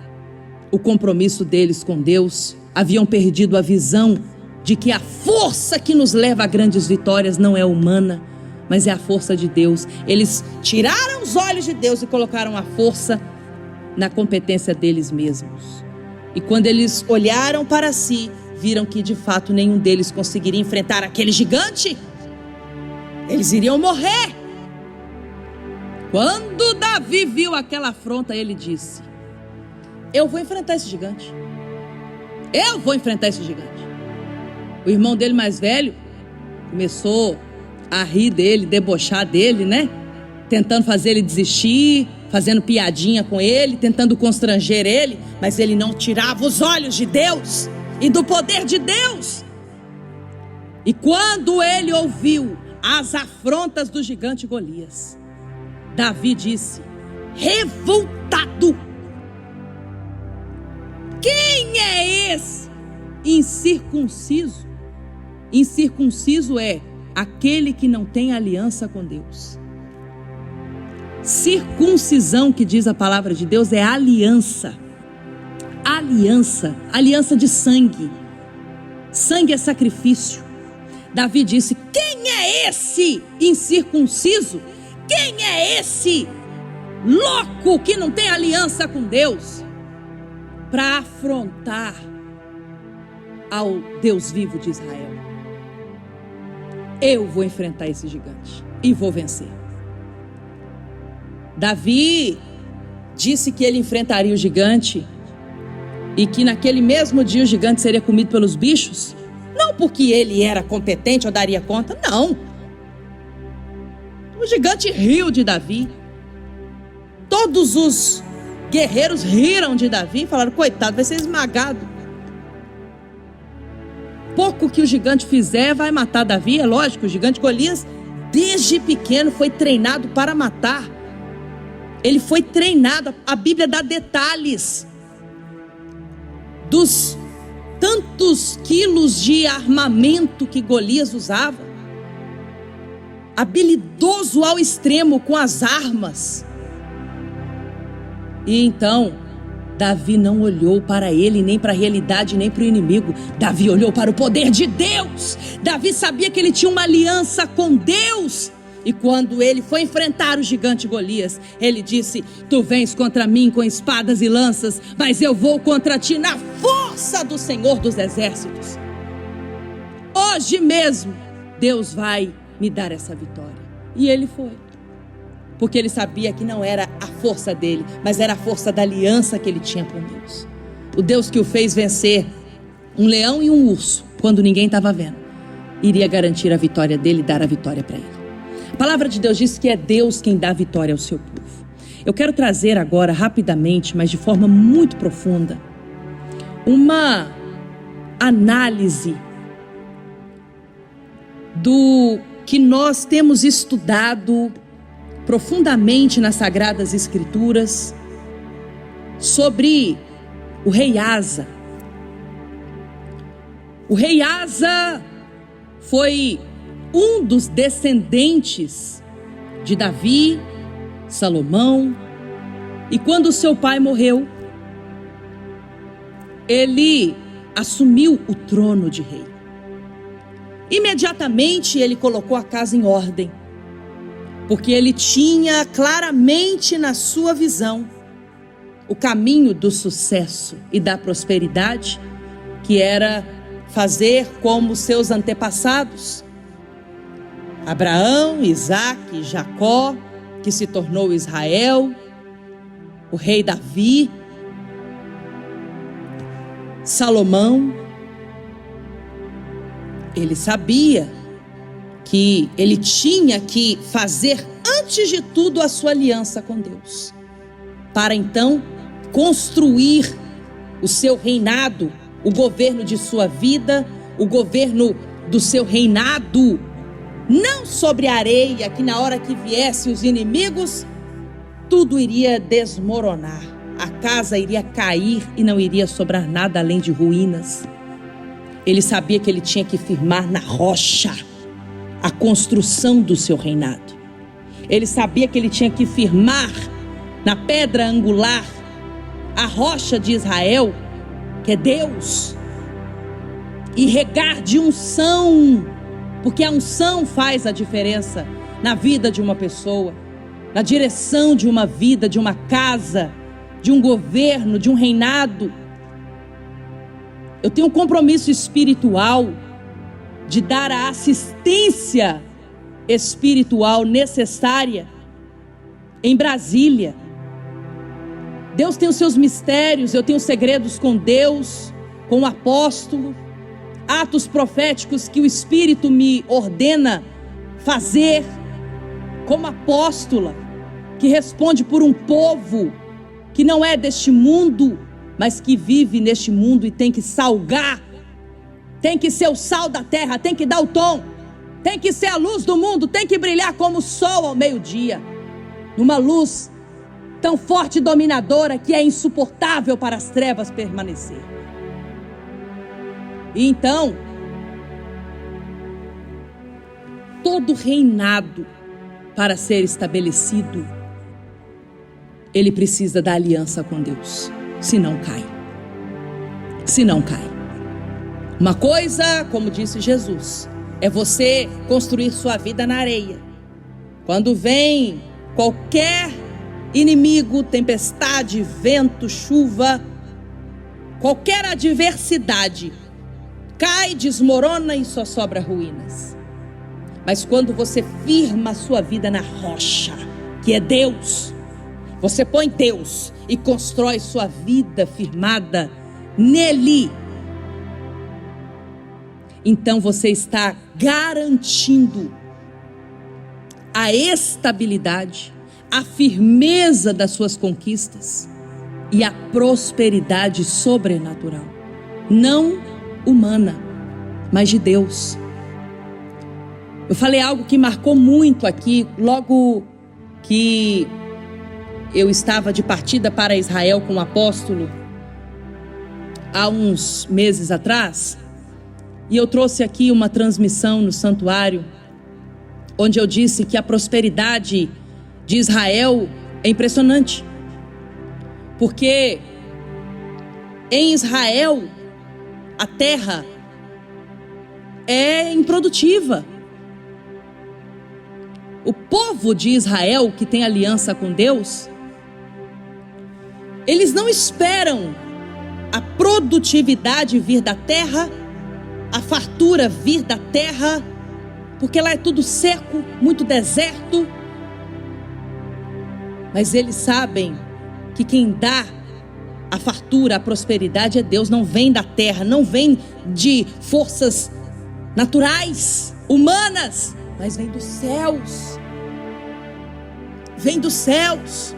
o compromisso deles com Deus, haviam perdido a visão de que a força que nos leva a grandes vitórias não é humana, mas é a força de Deus. Eles tiraram os olhos de Deus e colocaram a força na competência deles mesmos. E quando eles olharam para si, viram que de fato nenhum deles conseguiria enfrentar aquele gigante. Eles iriam morrer. Quando Davi viu aquela afronta, ele disse: eu vou enfrentar esse gigante. Eu vou enfrentar esse gigante. O irmão dele mais velho começou a rir dele, debochar dele, né? Tentando fazer ele desistir, fazendo piadinha com ele, tentando constranger ele, mas ele não tirava os olhos de Deus e do poder de Deus. E quando ele ouviu as afrontas do gigante Golias, Davi disse, revoltado: quem é esse incircunciso? Incircunciso é aquele que não tem aliança com Deus. Circuncisão, que diz a palavra de Deus, é aliança. Aliança de sangue. Sangue é sacrifício. Davi disse: quem é esse incircunciso? Quem é esse louco que não tem aliança com Deus para afrontar ao Deus vivo de Israel? Eu vou enfrentar esse gigante e vou vencer. Davi disse que ele enfrentaria o gigante e que naquele mesmo dia o gigante seria comido pelos bichos. Não porque ele era competente ou daria conta, não. O gigante riu de Davi. Todos os guerreiros riram de Davi e falaram: coitado, vai ser esmagado. Pouco que o gigante fizer vai matar Davi. É lógico, o gigante Golias desde pequeno foi treinado para matar. Ele foi treinado, a Bíblia dá detalhes dos tantos quilos de armamento que Golias usava. Habilidoso ao extremo com as armas. E então, Davi não olhou para ele, nem para a realidade, nem para o inimigo. Davi olhou para o poder de Deus. Davi sabia que ele tinha uma aliança com Deus. E quando ele foi enfrentar o gigante Golias, ele disse: tu vens contra mim com espadas e lanças, mas eu vou contra ti na força do Senhor dos Exércitos. Hoje mesmo, Deus vai me dar essa vitória. E ele foi. Porque ele sabia que não era a força dele, mas era a força da aliança que ele tinha com Deus. O Deus que o fez vencer um leão e um urso, quando ninguém estava vendo, iria garantir a vitória dele e dar a vitória para ele. A palavra de Deus diz que é Deus quem dá vitória ao seu povo. Eu quero trazer agora, rapidamente, mas de forma muito profunda, uma análise do que nós temos estudado profundamente nas Sagradas Escrituras sobre o rei Asa. O rei Asa foi um dos descendentes de Davi, Salomão, e quando seu pai morreu, ele assumiu o trono de rei. Imediatamente ele colocou a casa em ordem, porque ele tinha claramente na sua visão o caminho do sucesso e da prosperidade, que era fazer como seus antepassados, Abraão, Isaque, Jacó, que se tornou Israel, o rei Davi, Salomão. Ele sabia que ele tinha que fazer, antes de tudo, a sua aliança com Deus, para então construir o seu reinado, o governo de sua vida, o governo do seu reinado, não sobre a areia, que na hora que viessem os inimigos, tudo iria desmoronar, a casa iria cair e não iria sobrar nada além de ruínas. Ele sabia que ele tinha que firmar na rocha a construção do seu reinado. Ele sabia que ele tinha que firmar na pedra angular a rocha de Israel, que é Deus, e regar de unção, porque a unção faz a diferença na vida de uma pessoa, na direção de uma vida, de uma casa, de um governo, de um reinado. Eu tenho um compromisso espiritual de dar a assistência espiritual necessária em Brasília. Deus tem os seus mistérios, eu tenho segredos com Deus, com o apóstolo, atos proféticos que o Espírito me ordena fazer como apóstola, que responde por um povo que não é deste mundo, mas que vive neste mundo e tem que salgar, tem que ser o sal da terra, tem que dar o tom, tem que ser a luz do mundo, tem que brilhar como o sol ao meio-dia, numa luz tão forte e dominadora que é insuportável para as trevas permanecer. E então, todo reinado, para ser estabelecido, ele precisa da aliança com Deus, senão cai. Senão cai. Uma coisa, como disse Jesus, é você construir sua vida na areia. Quando vem qualquer inimigo, tempestade, vento, chuva, qualquer adversidade, cai, desmorona e só sobra ruínas. Mas quando você firma a sua vida na rocha, que é Deus, você põe Deus e constrói sua vida firmada nele, então você está garantindo a estabilidade, a firmeza das suas conquistas e a prosperidade sobrenatural, não humana, mas de Deus. Eu falei algo que marcou muito aqui, logo que eu estava de partida para Israel com o apóstolo, há uns meses atrás, e eu trouxe aqui uma transmissão no santuário, onde eu disse que a prosperidade de Israel é impressionante, porque em Israel a terra é improdutiva. O povo de Israel, que tem aliança com Deus, eles não esperam a produtividade vir da terra, a fartura vir da terra, porque lá é tudo seco, muito deserto. Mas eles sabem que quem dá a fartura, a prosperidade é Deus, não vem da terra, não vem de forças naturais, humanas, mas vem dos céus. Vem dos céus.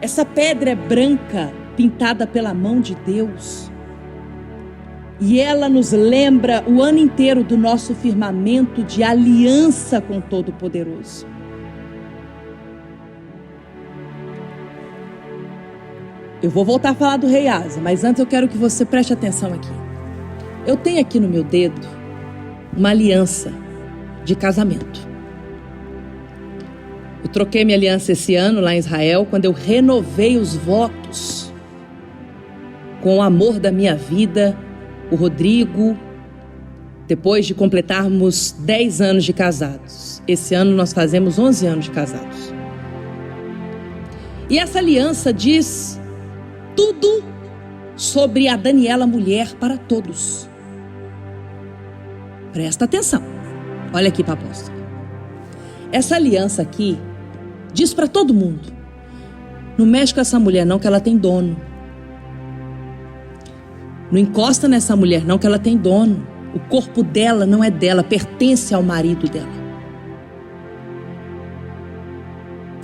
Essa pedra é branca, pintada pela mão de Deus. E ela nos lembra o ano inteiro do nosso firmamento de aliança com o Todo-Poderoso. Eu vou voltar a falar do rei Asa, mas antes eu quero que você preste atenção aqui. Eu tenho aqui no meu dedo uma aliança de casamento. Eu troquei minha aliança esse ano lá em Israel, quando eu renovei os votos com o amor da minha vida, o Rodrigo, depois de completarmos 10 anos de casados. Esse ano nós fazemos 11 anos de casados. E essa aliança diz tudo sobre a Daniela Mulher para Todos. Presta atenção. Olha aqui para a apóstola. Essa aliança aqui diz para todo mundo: não mexe com essa mulher não, que ela tem dono. Não encosta nessa mulher não, que ela tem dono. O corpo dela não é dela, pertence ao marido dela.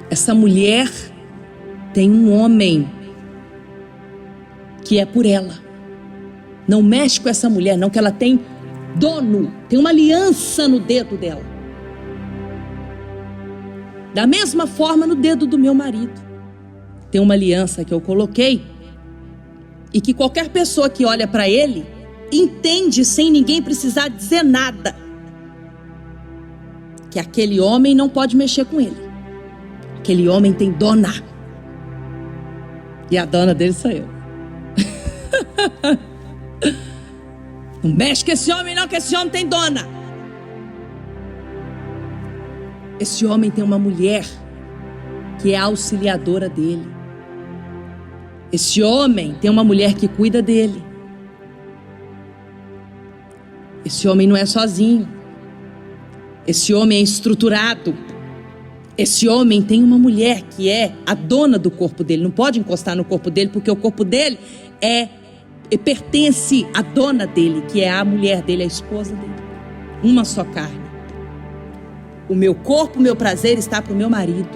Essa mulher tem um homem que é por ela. Não mexe com essa mulher não, que ela tem dono, tem uma aliança no dedo dela. Da mesma forma no dedo do meu marido. Tem uma aliança que eu coloquei e que qualquer pessoa que olha para ele entende sem ninguém precisar dizer nada, que aquele homem não pode mexer com ele. Aquele homem tem dona. E a dona dele sou eu. Não mexe com esse homem não, que esse homem tem dona. Esse homem tem uma mulher que é a auxiliadora dele. Esse homem tem uma mulher que cuida dele. Esse homem não é sozinho. Esse homem é estruturado. Esse homem tem uma mulher que é a dona do corpo dele. Não pode encostar no corpo dele, porque o corpo dele pertence à dona dele, que é a mulher dele, a esposa dele. Uma só carne. O meu corpo, o meu prazer está para o meu marido.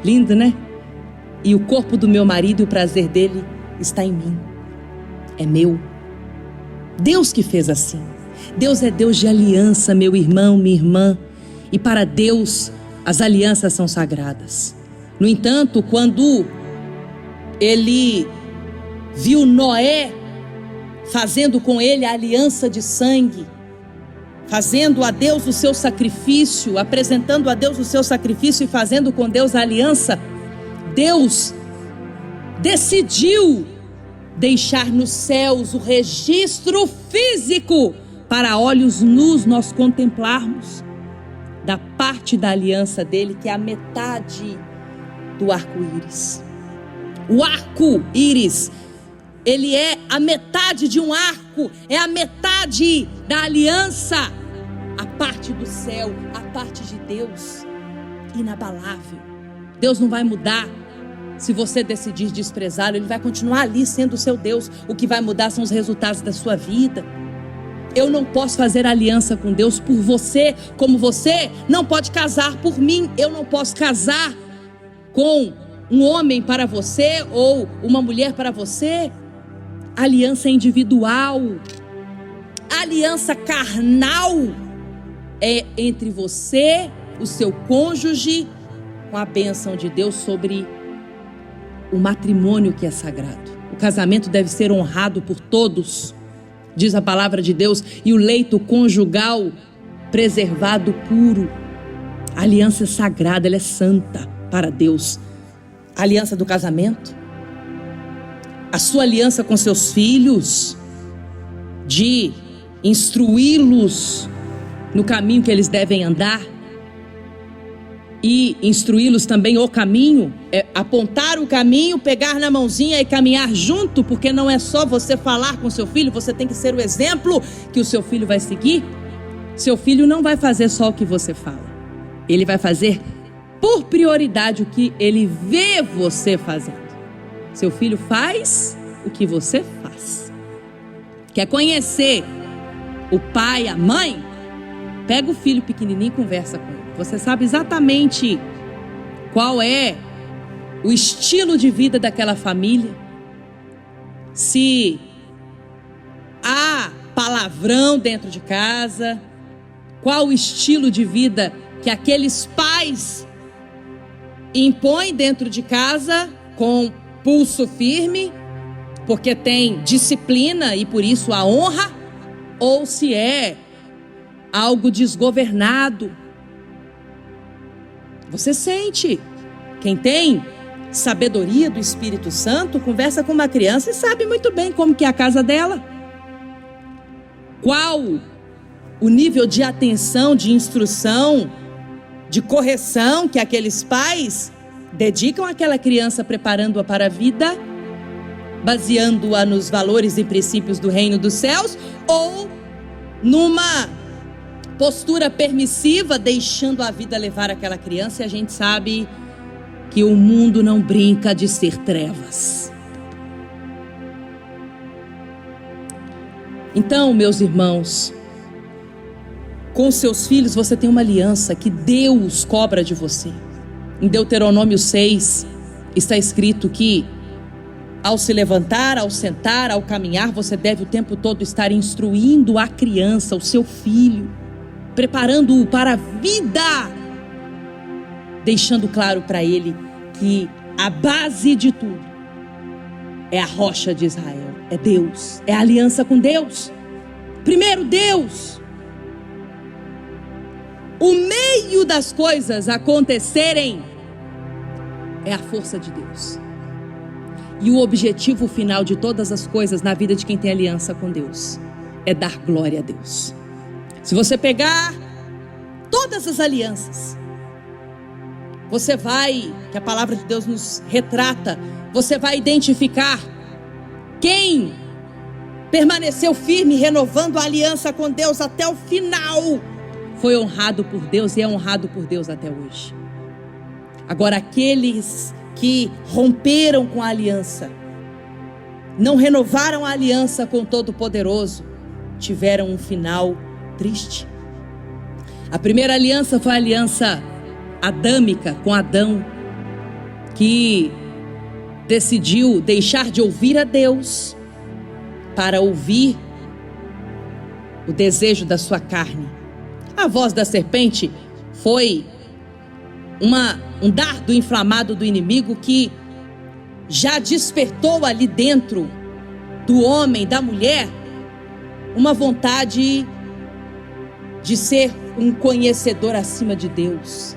Lindo, né? E o corpo do meu marido e o prazer dele está em mim. É meu. Deus que fez assim. Deus é Deus de aliança, meu irmão, minha irmã. E para Deus, as alianças são sagradas. No entanto, quando ele viu Noé fazendo com ele a aliança de sangue, fazendo a Deus o seu sacrifício, apresentando a Deus o seu sacrifício e fazendo com Deus a aliança, Deus decidiu deixar nos céus o registro físico para olhos nus nós contemplarmos da parte da aliança dele, que é a metade do arco-íris. O arco-íris, ele é a metade de um arco, é a metade da aliança, a parte do céu, a parte de Deus, inabalável. Deus não vai mudar. Se você decidir desprezá-lo, ele vai continuar ali sendo o seu Deus. O que vai mudar são os resultados da sua vida. Eu não posso fazer aliança com Deus por você, como você não pode casar por mim. Eu não posso casar com um homem para você ou uma mulher para você. A aliança é individual. A aliança carnal é entre você, o seu cônjuge, com a bênção de Deus sobre o matrimônio que é sagrado. O casamento deve ser honrado por todos, diz a palavra de Deus, e o leito conjugal preservado puro. A aliança é sagrada, ela é santa para Deus. A aliança do casamento, a sua aliança com seus filhos, de instruí-los no caminho que eles devem andar, e instruí-los também o caminho, é apontar o caminho, pegar na mãozinha e caminhar junto, porque não é só você falar com seu filho, você tem que ser o exemplo que o seu filho vai seguir. Seu filho não vai fazer só o que você fala, ele vai fazer por prioridade o que ele vê você fazendo. Seu filho faz o que você faz. Quer conhecer o pai, a mãe? Pega o filho pequenininho e conversa com ele. Você sabe exatamente qual é o estilo de vida daquela família. Se há palavrão dentro de casa, qual o estilo de vida que aqueles pais impõem dentro de casa com pulso firme, porque tem disciplina e por isso a honra, ou se é algo desgovernado. Você sente. Quem tem sabedoria do Espírito Santo conversa com uma criança e sabe muito bem como que é a casa dela. Qual o nível de atenção, de instrução, de correção que aqueles pais dedicam àquela criança, preparando-a para a vida, baseando-a nos valores e princípios do reino dos céus, ou numa postura permissiva, deixando a vida levar aquela criança. E a gente sabe que o mundo não brinca de ser trevas. Então, meus irmãos, com seus filhos você tem uma aliança que Deus cobra de você. Em Deuteronômio 6 está escrito que ao se levantar, ao sentar, ao caminhar, você deve o tempo todo estar instruindo a criança, o seu filho, preparando-o para a vida, deixando claro para ele que a base de tudo é a rocha de Israel, é Deus, é a aliança com Deus. Primeiro Deus. O meio das coisas acontecerem é a força de Deus. E o objetivo final de todas as coisas na vida de quem tem aliança com Deus é dar glória a Deus. Se você pegar todas as alianças, você vai, que a palavra de Deus nos retrata, você vai identificar quem permaneceu firme, renovando a aliança com Deus até o final. foi honrado por Deus e é honrado por Deus até hoje. Agora, aqueles que romperam com a aliança, não renovaram a aliança com o Todo-Poderoso, tiveram um final triste. A primeira aliança foi a aliança adâmica com Adão, que decidiu deixar de ouvir a Deus para ouvir o desejo da sua carne. A voz da serpente foi um dardo inflamado do inimigo que já despertou ali dentro do homem, da mulher, uma vontade de ser um conhecedor acima de Deus.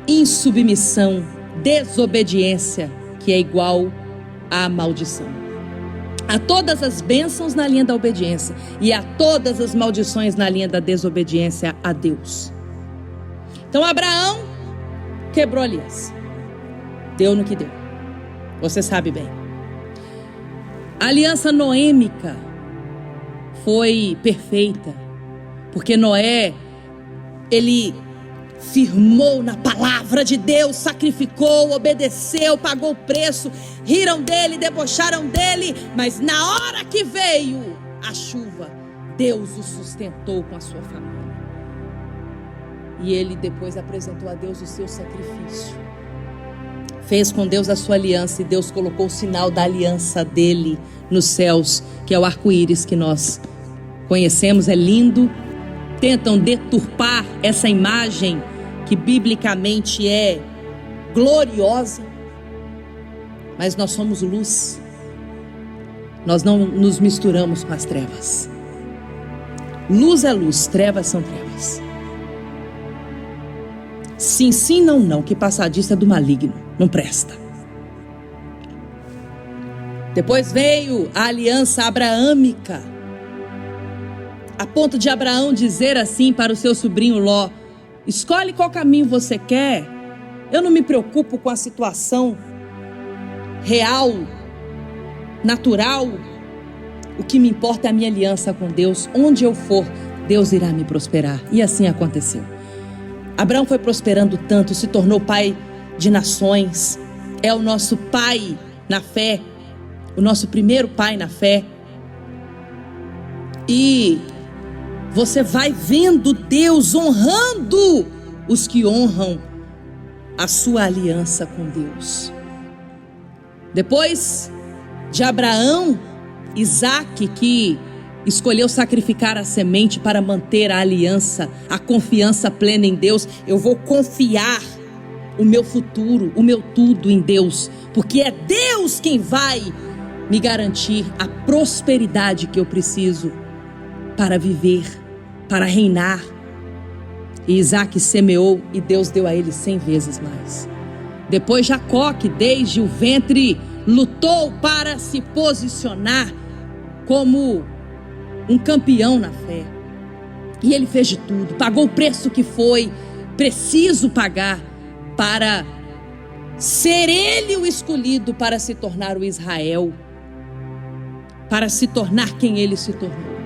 Insubmissão, desobediência, que é igual à maldição. Há todas as bênçãos na linha da obediência e há todas as maldições na linha da desobediência a Deus. Então Abraão quebrou a aliança. Deu no que deu. Você sabe bem. A aliança noêmica foi perfeita, porque Noé, ele firmou na palavra de Deus, sacrificou, obedeceu, pagou o preço, riram dele, debocharam dele, mas na hora que veio a chuva, Deus o sustentou com a sua família. E ele depois apresentou a Deus o seu sacrifício. Fez com Deus a sua aliança e Deus colocou o sinal da aliança dele nos céus, que é o arco-íris que nós conhecemos, é lindo. Tentam deturpar essa imagem que biblicamente é gloriosa, mas nós somos luz. Nós não nos misturamos com as trevas. Luz é luz, trevas são trevas. Sim, sim, não, não, que passadista é do maligno, não presta. Depois veio a aliança abraâmica, a ponto de Abraão dizer assim para o seu sobrinho Ló: escolhe qual caminho você quer, eu não me preocupo com a situação real, natural, o que me importa é a minha aliança com Deus. Onde eu for, Deus irá me prosperar. E assim aconteceu. Abraão foi prosperando tanto, se tornou pai de nações, é o nosso pai na fé, o nosso primeiro pai na fé. E você vai vendo Deus honrando os que honram a sua aliança com Deus. Depois de Abraão, Isaque, que escolheu sacrificar a semente para manter a aliança, a confiança plena em Deus. Eu vou confiar o meu futuro, o meu tudo em Deus, porque é Deus quem vai me garantir a prosperidade que eu preciso para viver, para reinar. E Isaque semeou e Deus deu a ele 100 vezes mais. Depois Jacó, que desde o ventre lutou para se posicionar como um campeão na fé. E ele fez de tudo, pagou o preço que foi preciso pagar para ser ele o escolhido para se tornar o Israel, para se tornar quem ele se tornou.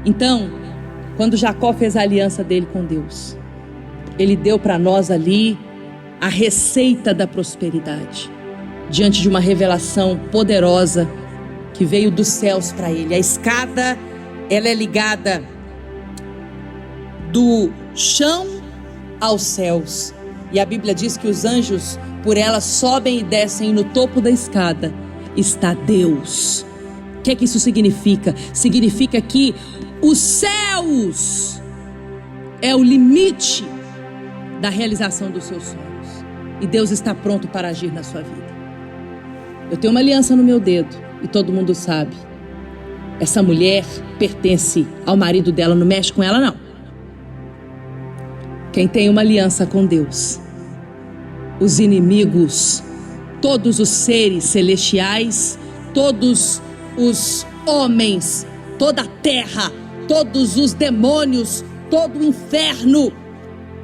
Então, quando Jacó fez a aliança dele com Deus, ele deu para nós ali a receita da prosperidade, diante de uma revelação poderosa que veio dos céus para ele. A escada, ela é ligada do chão aos céus. E a Bíblia diz que os anjos por ela sobem e descem, e no topo da escada está Deus. O que é que isso significa? Significa que os céus é o limite da realização dos seus sonhos. E Deus está pronto para agir na sua vida. Eu tenho uma aliança no meu dedo e todo mundo sabe. Essa mulher pertence ao marido dela, não mexe com ela não. Quem tem uma aliança com Deus, os inimigos, todos os seres celestiais, todos os homens, toda a terra, todos os demônios, todo o inferno,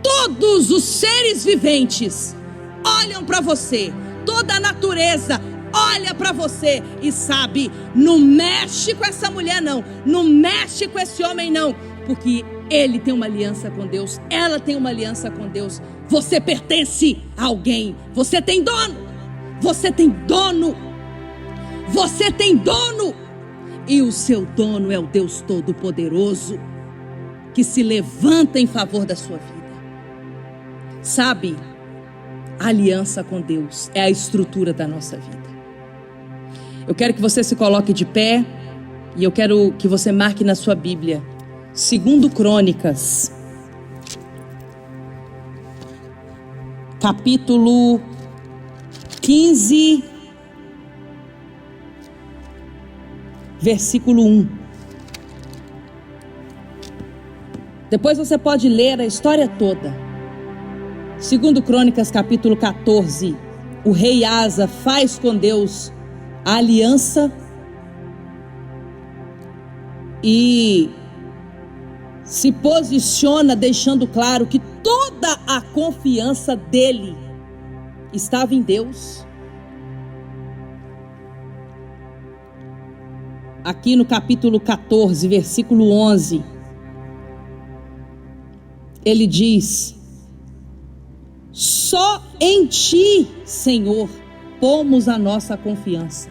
todos os seres viventes olham para você, toda a natureza olha para você e sabe, não mexe com essa mulher não, não mexe com esse homem não, porque ele tem uma aliança com Deus, ela tem uma aliança com Deus. Você pertence a alguém, você tem dono, você tem dono, você tem dono, e o seu dono é o Deus Todo-Poderoso, que se levanta em favor da sua vida. Sabe, a aliança com Deus é a estrutura da nossa vida. Eu quero que você se coloque de pé e eu quero que você marque na sua Bíblia 2 Crônicas, capítulo 15, versículo 1. Depois você pode ler a história toda. 2 Crônicas, capítulo 14. O rei Asa faz com Deus a aliança e se posiciona deixando claro que toda a confiança dele estava em Deus. Aqui no capítulo 14, versículo 11, ele diz: só em ti, Senhor, pomos a nossa confiança.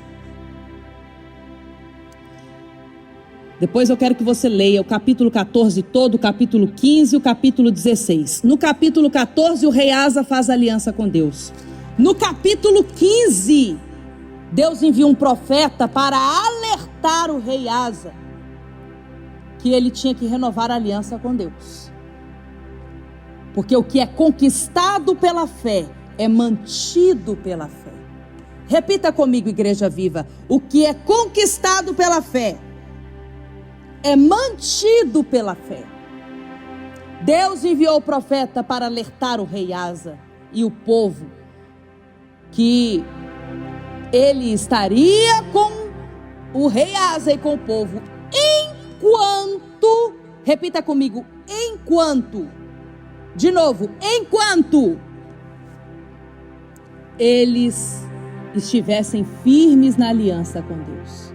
Depois eu quero que você leia o capítulo 14 todo, o capítulo 15 e o capítulo 16. No capítulo 14, o rei Asa faz aliança com Deus. No capítulo 15, Deus envia um profeta para alertar o rei Asa que ele tinha que renovar a aliança com Deus. Porque o que é conquistado pela fé é mantido pela fé. Repita comigo, Igreja Viva: o que é conquistado pela fé é mantido pela fé. Deus enviou o profeta para alertar o rei Asa e o povo que ele estaria com o rei Asa e com o povo enquanto, repita comigo, enquanto, de novo, enquanto eles estivessem firmes na aliança com Deus.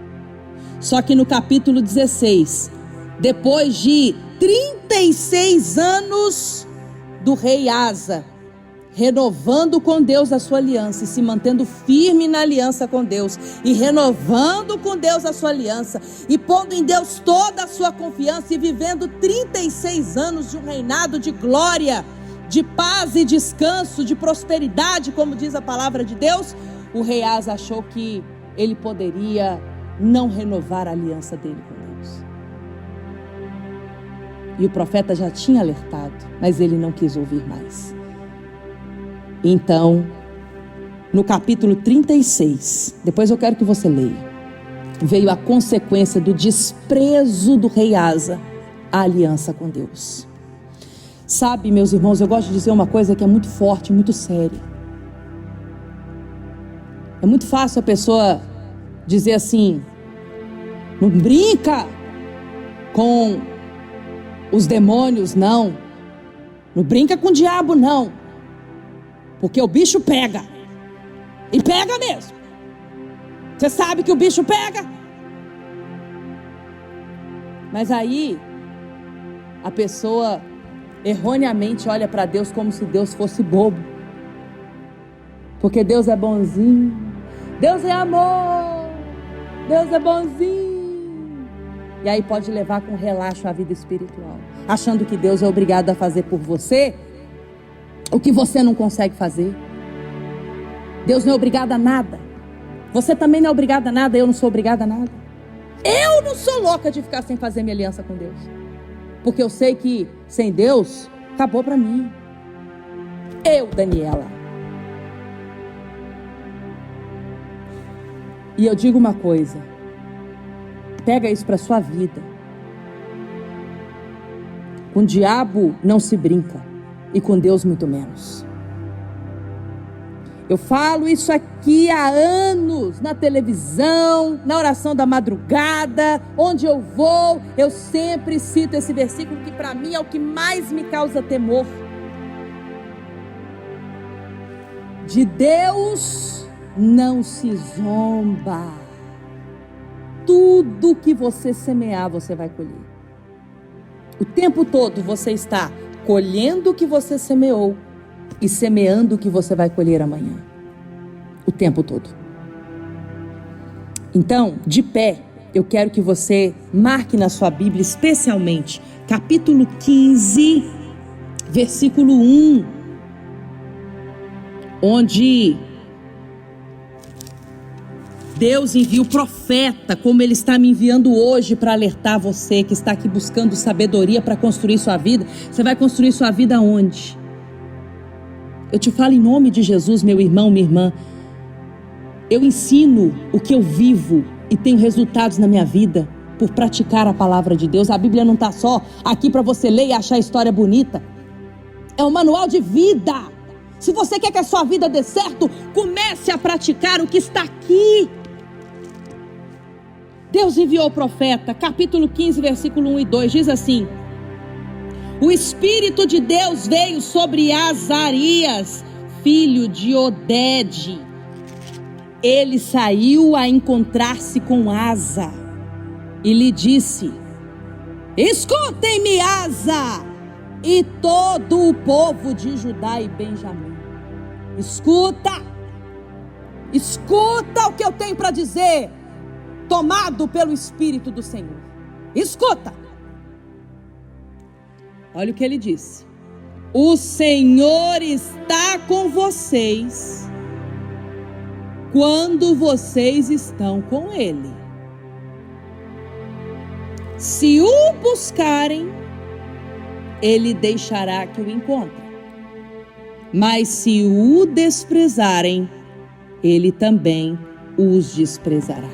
Só que no capítulo 16, depois de 36 anos do rei Asa, renovando com Deus a sua aliança e se mantendo firme na aliança com Deus, e renovando com Deus a sua aliança, e pondo em Deus toda a sua confiança, e vivendo 36 anos de um reinado de glória, de paz e descanso, de prosperidade, como diz a palavra de Deus, o rei Asa achou que ele poderia não renovar a aliança dele com Deus. E o profeta já tinha alertado, mas ele não quis ouvir mais. Então, no capítulo 36, depois eu quero que você leia, veio a consequência do desprezo do rei Asa à aliança com Deus. Sabe, meus irmãos, eu gosto de dizer uma coisa que é muito forte, muito séria. É muito fácil a pessoa dizer assim: não brinca com os demônios, não. Não brinca com o diabo, não. Porque o bicho pega. E pega mesmo. Você sabe que o bicho pega. Mas aí, a pessoa erroneamente olha para Deus como se Deus fosse bobo. Porque Deus é bonzinho. Deus é amor. Deus é bonzinho. E aí pode levar com relaxo a vida espiritual, achando que Deus é obrigado a fazer por você o que você não consegue fazer. Deus não é obrigado a nada. Você também não é obrigado a nada. Eu não sou obrigada a nada. Eu não sou louca de ficar sem fazer minha aliança com Deus, porque eu sei que sem Deus acabou para mim. Eu, Daniela. E eu digo uma coisa, pega isso para sua vida. Com o diabo não se brinca, e com Deus muito menos. Eu falo isso aqui há anos, na televisão, na oração da madrugada, onde eu vou, eu sempre cito esse versículo que para mim é o que mais me causa temor. De Deus não se zomba. Tudo que você semear, você vai colher. O tempo todo você está colhendo o que você semeou e semeando o que você vai colher amanhã. O tempo todo. Então, de pé, eu quero que você marque na sua Bíblia, especialmente, capítulo 15, versículo 1, onde Deus envia o profeta, como Ele está me enviando hoje para alertar você que está aqui buscando sabedoria para construir sua vida. Você vai construir sua vida onde? Eu te falo em nome de Jesus, meu irmão, minha irmã. Eu ensino o que eu vivo e tenho resultados na minha vida por praticar a palavra de Deus. A Bíblia não está só aqui para você ler e achar a história bonita. É um manual de vida. Se você quer que a sua vida dê certo, comece a praticar o que está aqui. Deus enviou o profeta, capítulo 15, versículo 1 e 2, diz assim: o Espírito de Deus veio sobre Azarias, filho de Odede. Ele saiu a encontrar-se com Asa e lhe disse: escutem-me, Asa, e todo o povo de Judá e Benjamim. Escuta o que eu tenho para dizer, tomado pelo Espírito do Senhor. Escuta. Olha o que ele disse: o Senhor está com vocês quando vocês estão com Ele. Se o buscarem, Ele deixará que o encontrem. Mas se o desprezarem, Ele também os desprezará.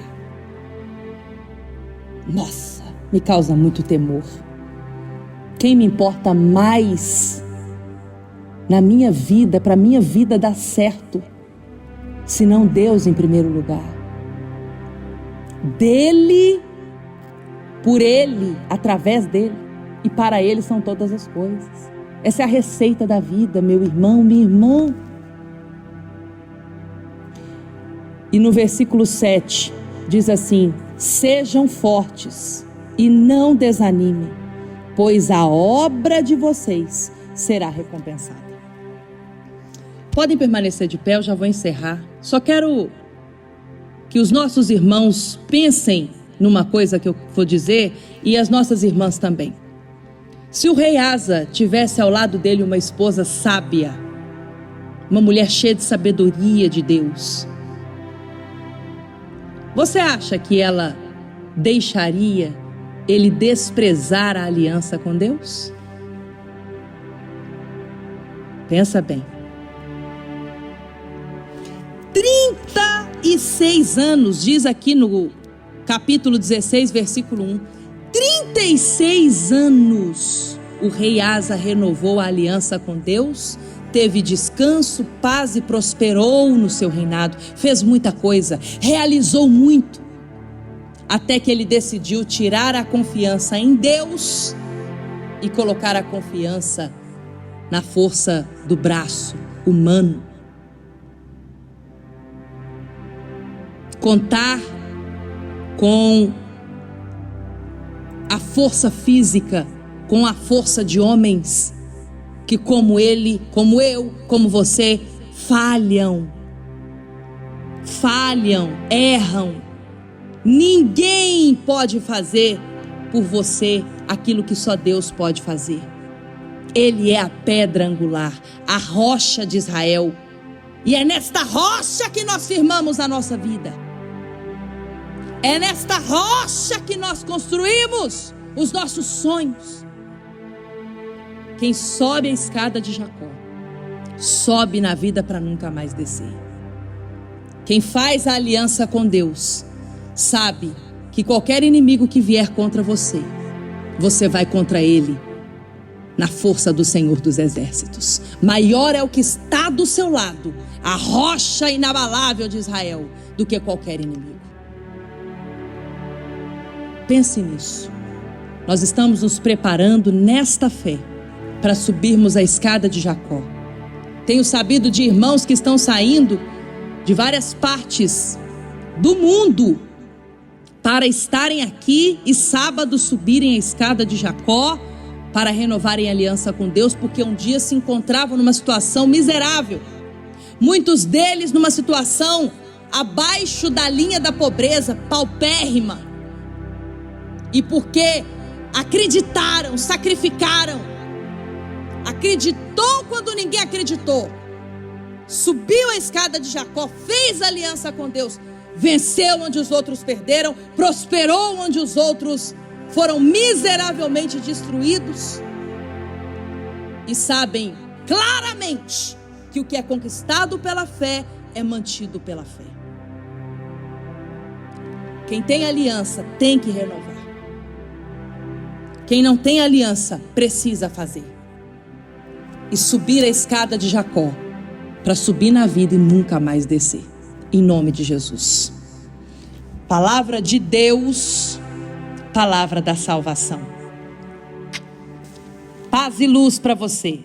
Nossa, me causa muito temor. Quem me importa mais na minha vida, para minha vida dar certo, senão Deus em primeiro lugar? Dele, por Ele, através dele e para Ele são todas as coisas. Essa é a receita da vida, meu irmão, minha irmã. E no versículo 7 diz assim: sejam fortes e não desanimem, pois a obra de vocês será recompensada. Podem permanecer de pé, eu já vou encerrar. Só quero que os nossos irmãos pensem numa coisa que eu vou dizer, e as nossas irmãs também. Se o rei Asa tivesse ao lado dele uma esposa sábia, uma mulher cheia de sabedoria de Deus, você acha que ela deixaria ele desprezar a aliança com Deus? Pensa bem. 36 anos, diz aqui no capítulo 16, versículo 1. 36 anos o rei Asa renovou a aliança com Deus, teve descanso, paz e prosperou no seu reinado, fez muita coisa, realizou muito, até que ele decidiu tirar a confiança em Deus e colocar a confiança na força do braço humano. Contar com a força física, com a força de homens que, como ele, como eu, como você, falham, erram. Ninguém pode fazer por você aquilo que só Deus pode fazer. Ele é a pedra angular, a rocha de Israel, e é nesta rocha que nós firmamos a nossa vida. É nesta rocha que nós construímos os nossos sonhos. Quem sobe a escada de Jacó, sobe na vida para nunca mais descer. Quem faz a aliança com Deus, sabe que qualquer inimigo que vier contra você, você vai contra ele na força do Senhor dos Exércitos. Maior é o que está do seu lado, a rocha inabalável de Israel, do que qualquer inimigo. Pense nisso. Nós estamos nos preparando nesta fé para subirmos a escada de Jacó. Tenho sabido de irmãos que estão saindo de várias partes do mundo para estarem aqui e sábado subirem a escada de Jacó para renovarem a aliança com Deus, porque um dia se encontravam numa situação miserável. Muitos deles numa situação abaixo da linha da pobreza, paupérrima. E porque acreditaram, sacrificaram, acreditou quando ninguém acreditou, subiu a escada de Jacó, fez aliança com Deus, venceu onde os outros perderam, prosperou onde os outros foram miseravelmente destruídos, e sabem claramente que o que é conquistado pela fé é mantido pela fé. Quem tem aliança tem que renovar. Quem não tem aliança precisa fazer. E subir a escada de Jacó para subir na vida e nunca mais descer. Em nome de Jesus. Palavra de Deus, palavra da salvação. Paz e luz para você.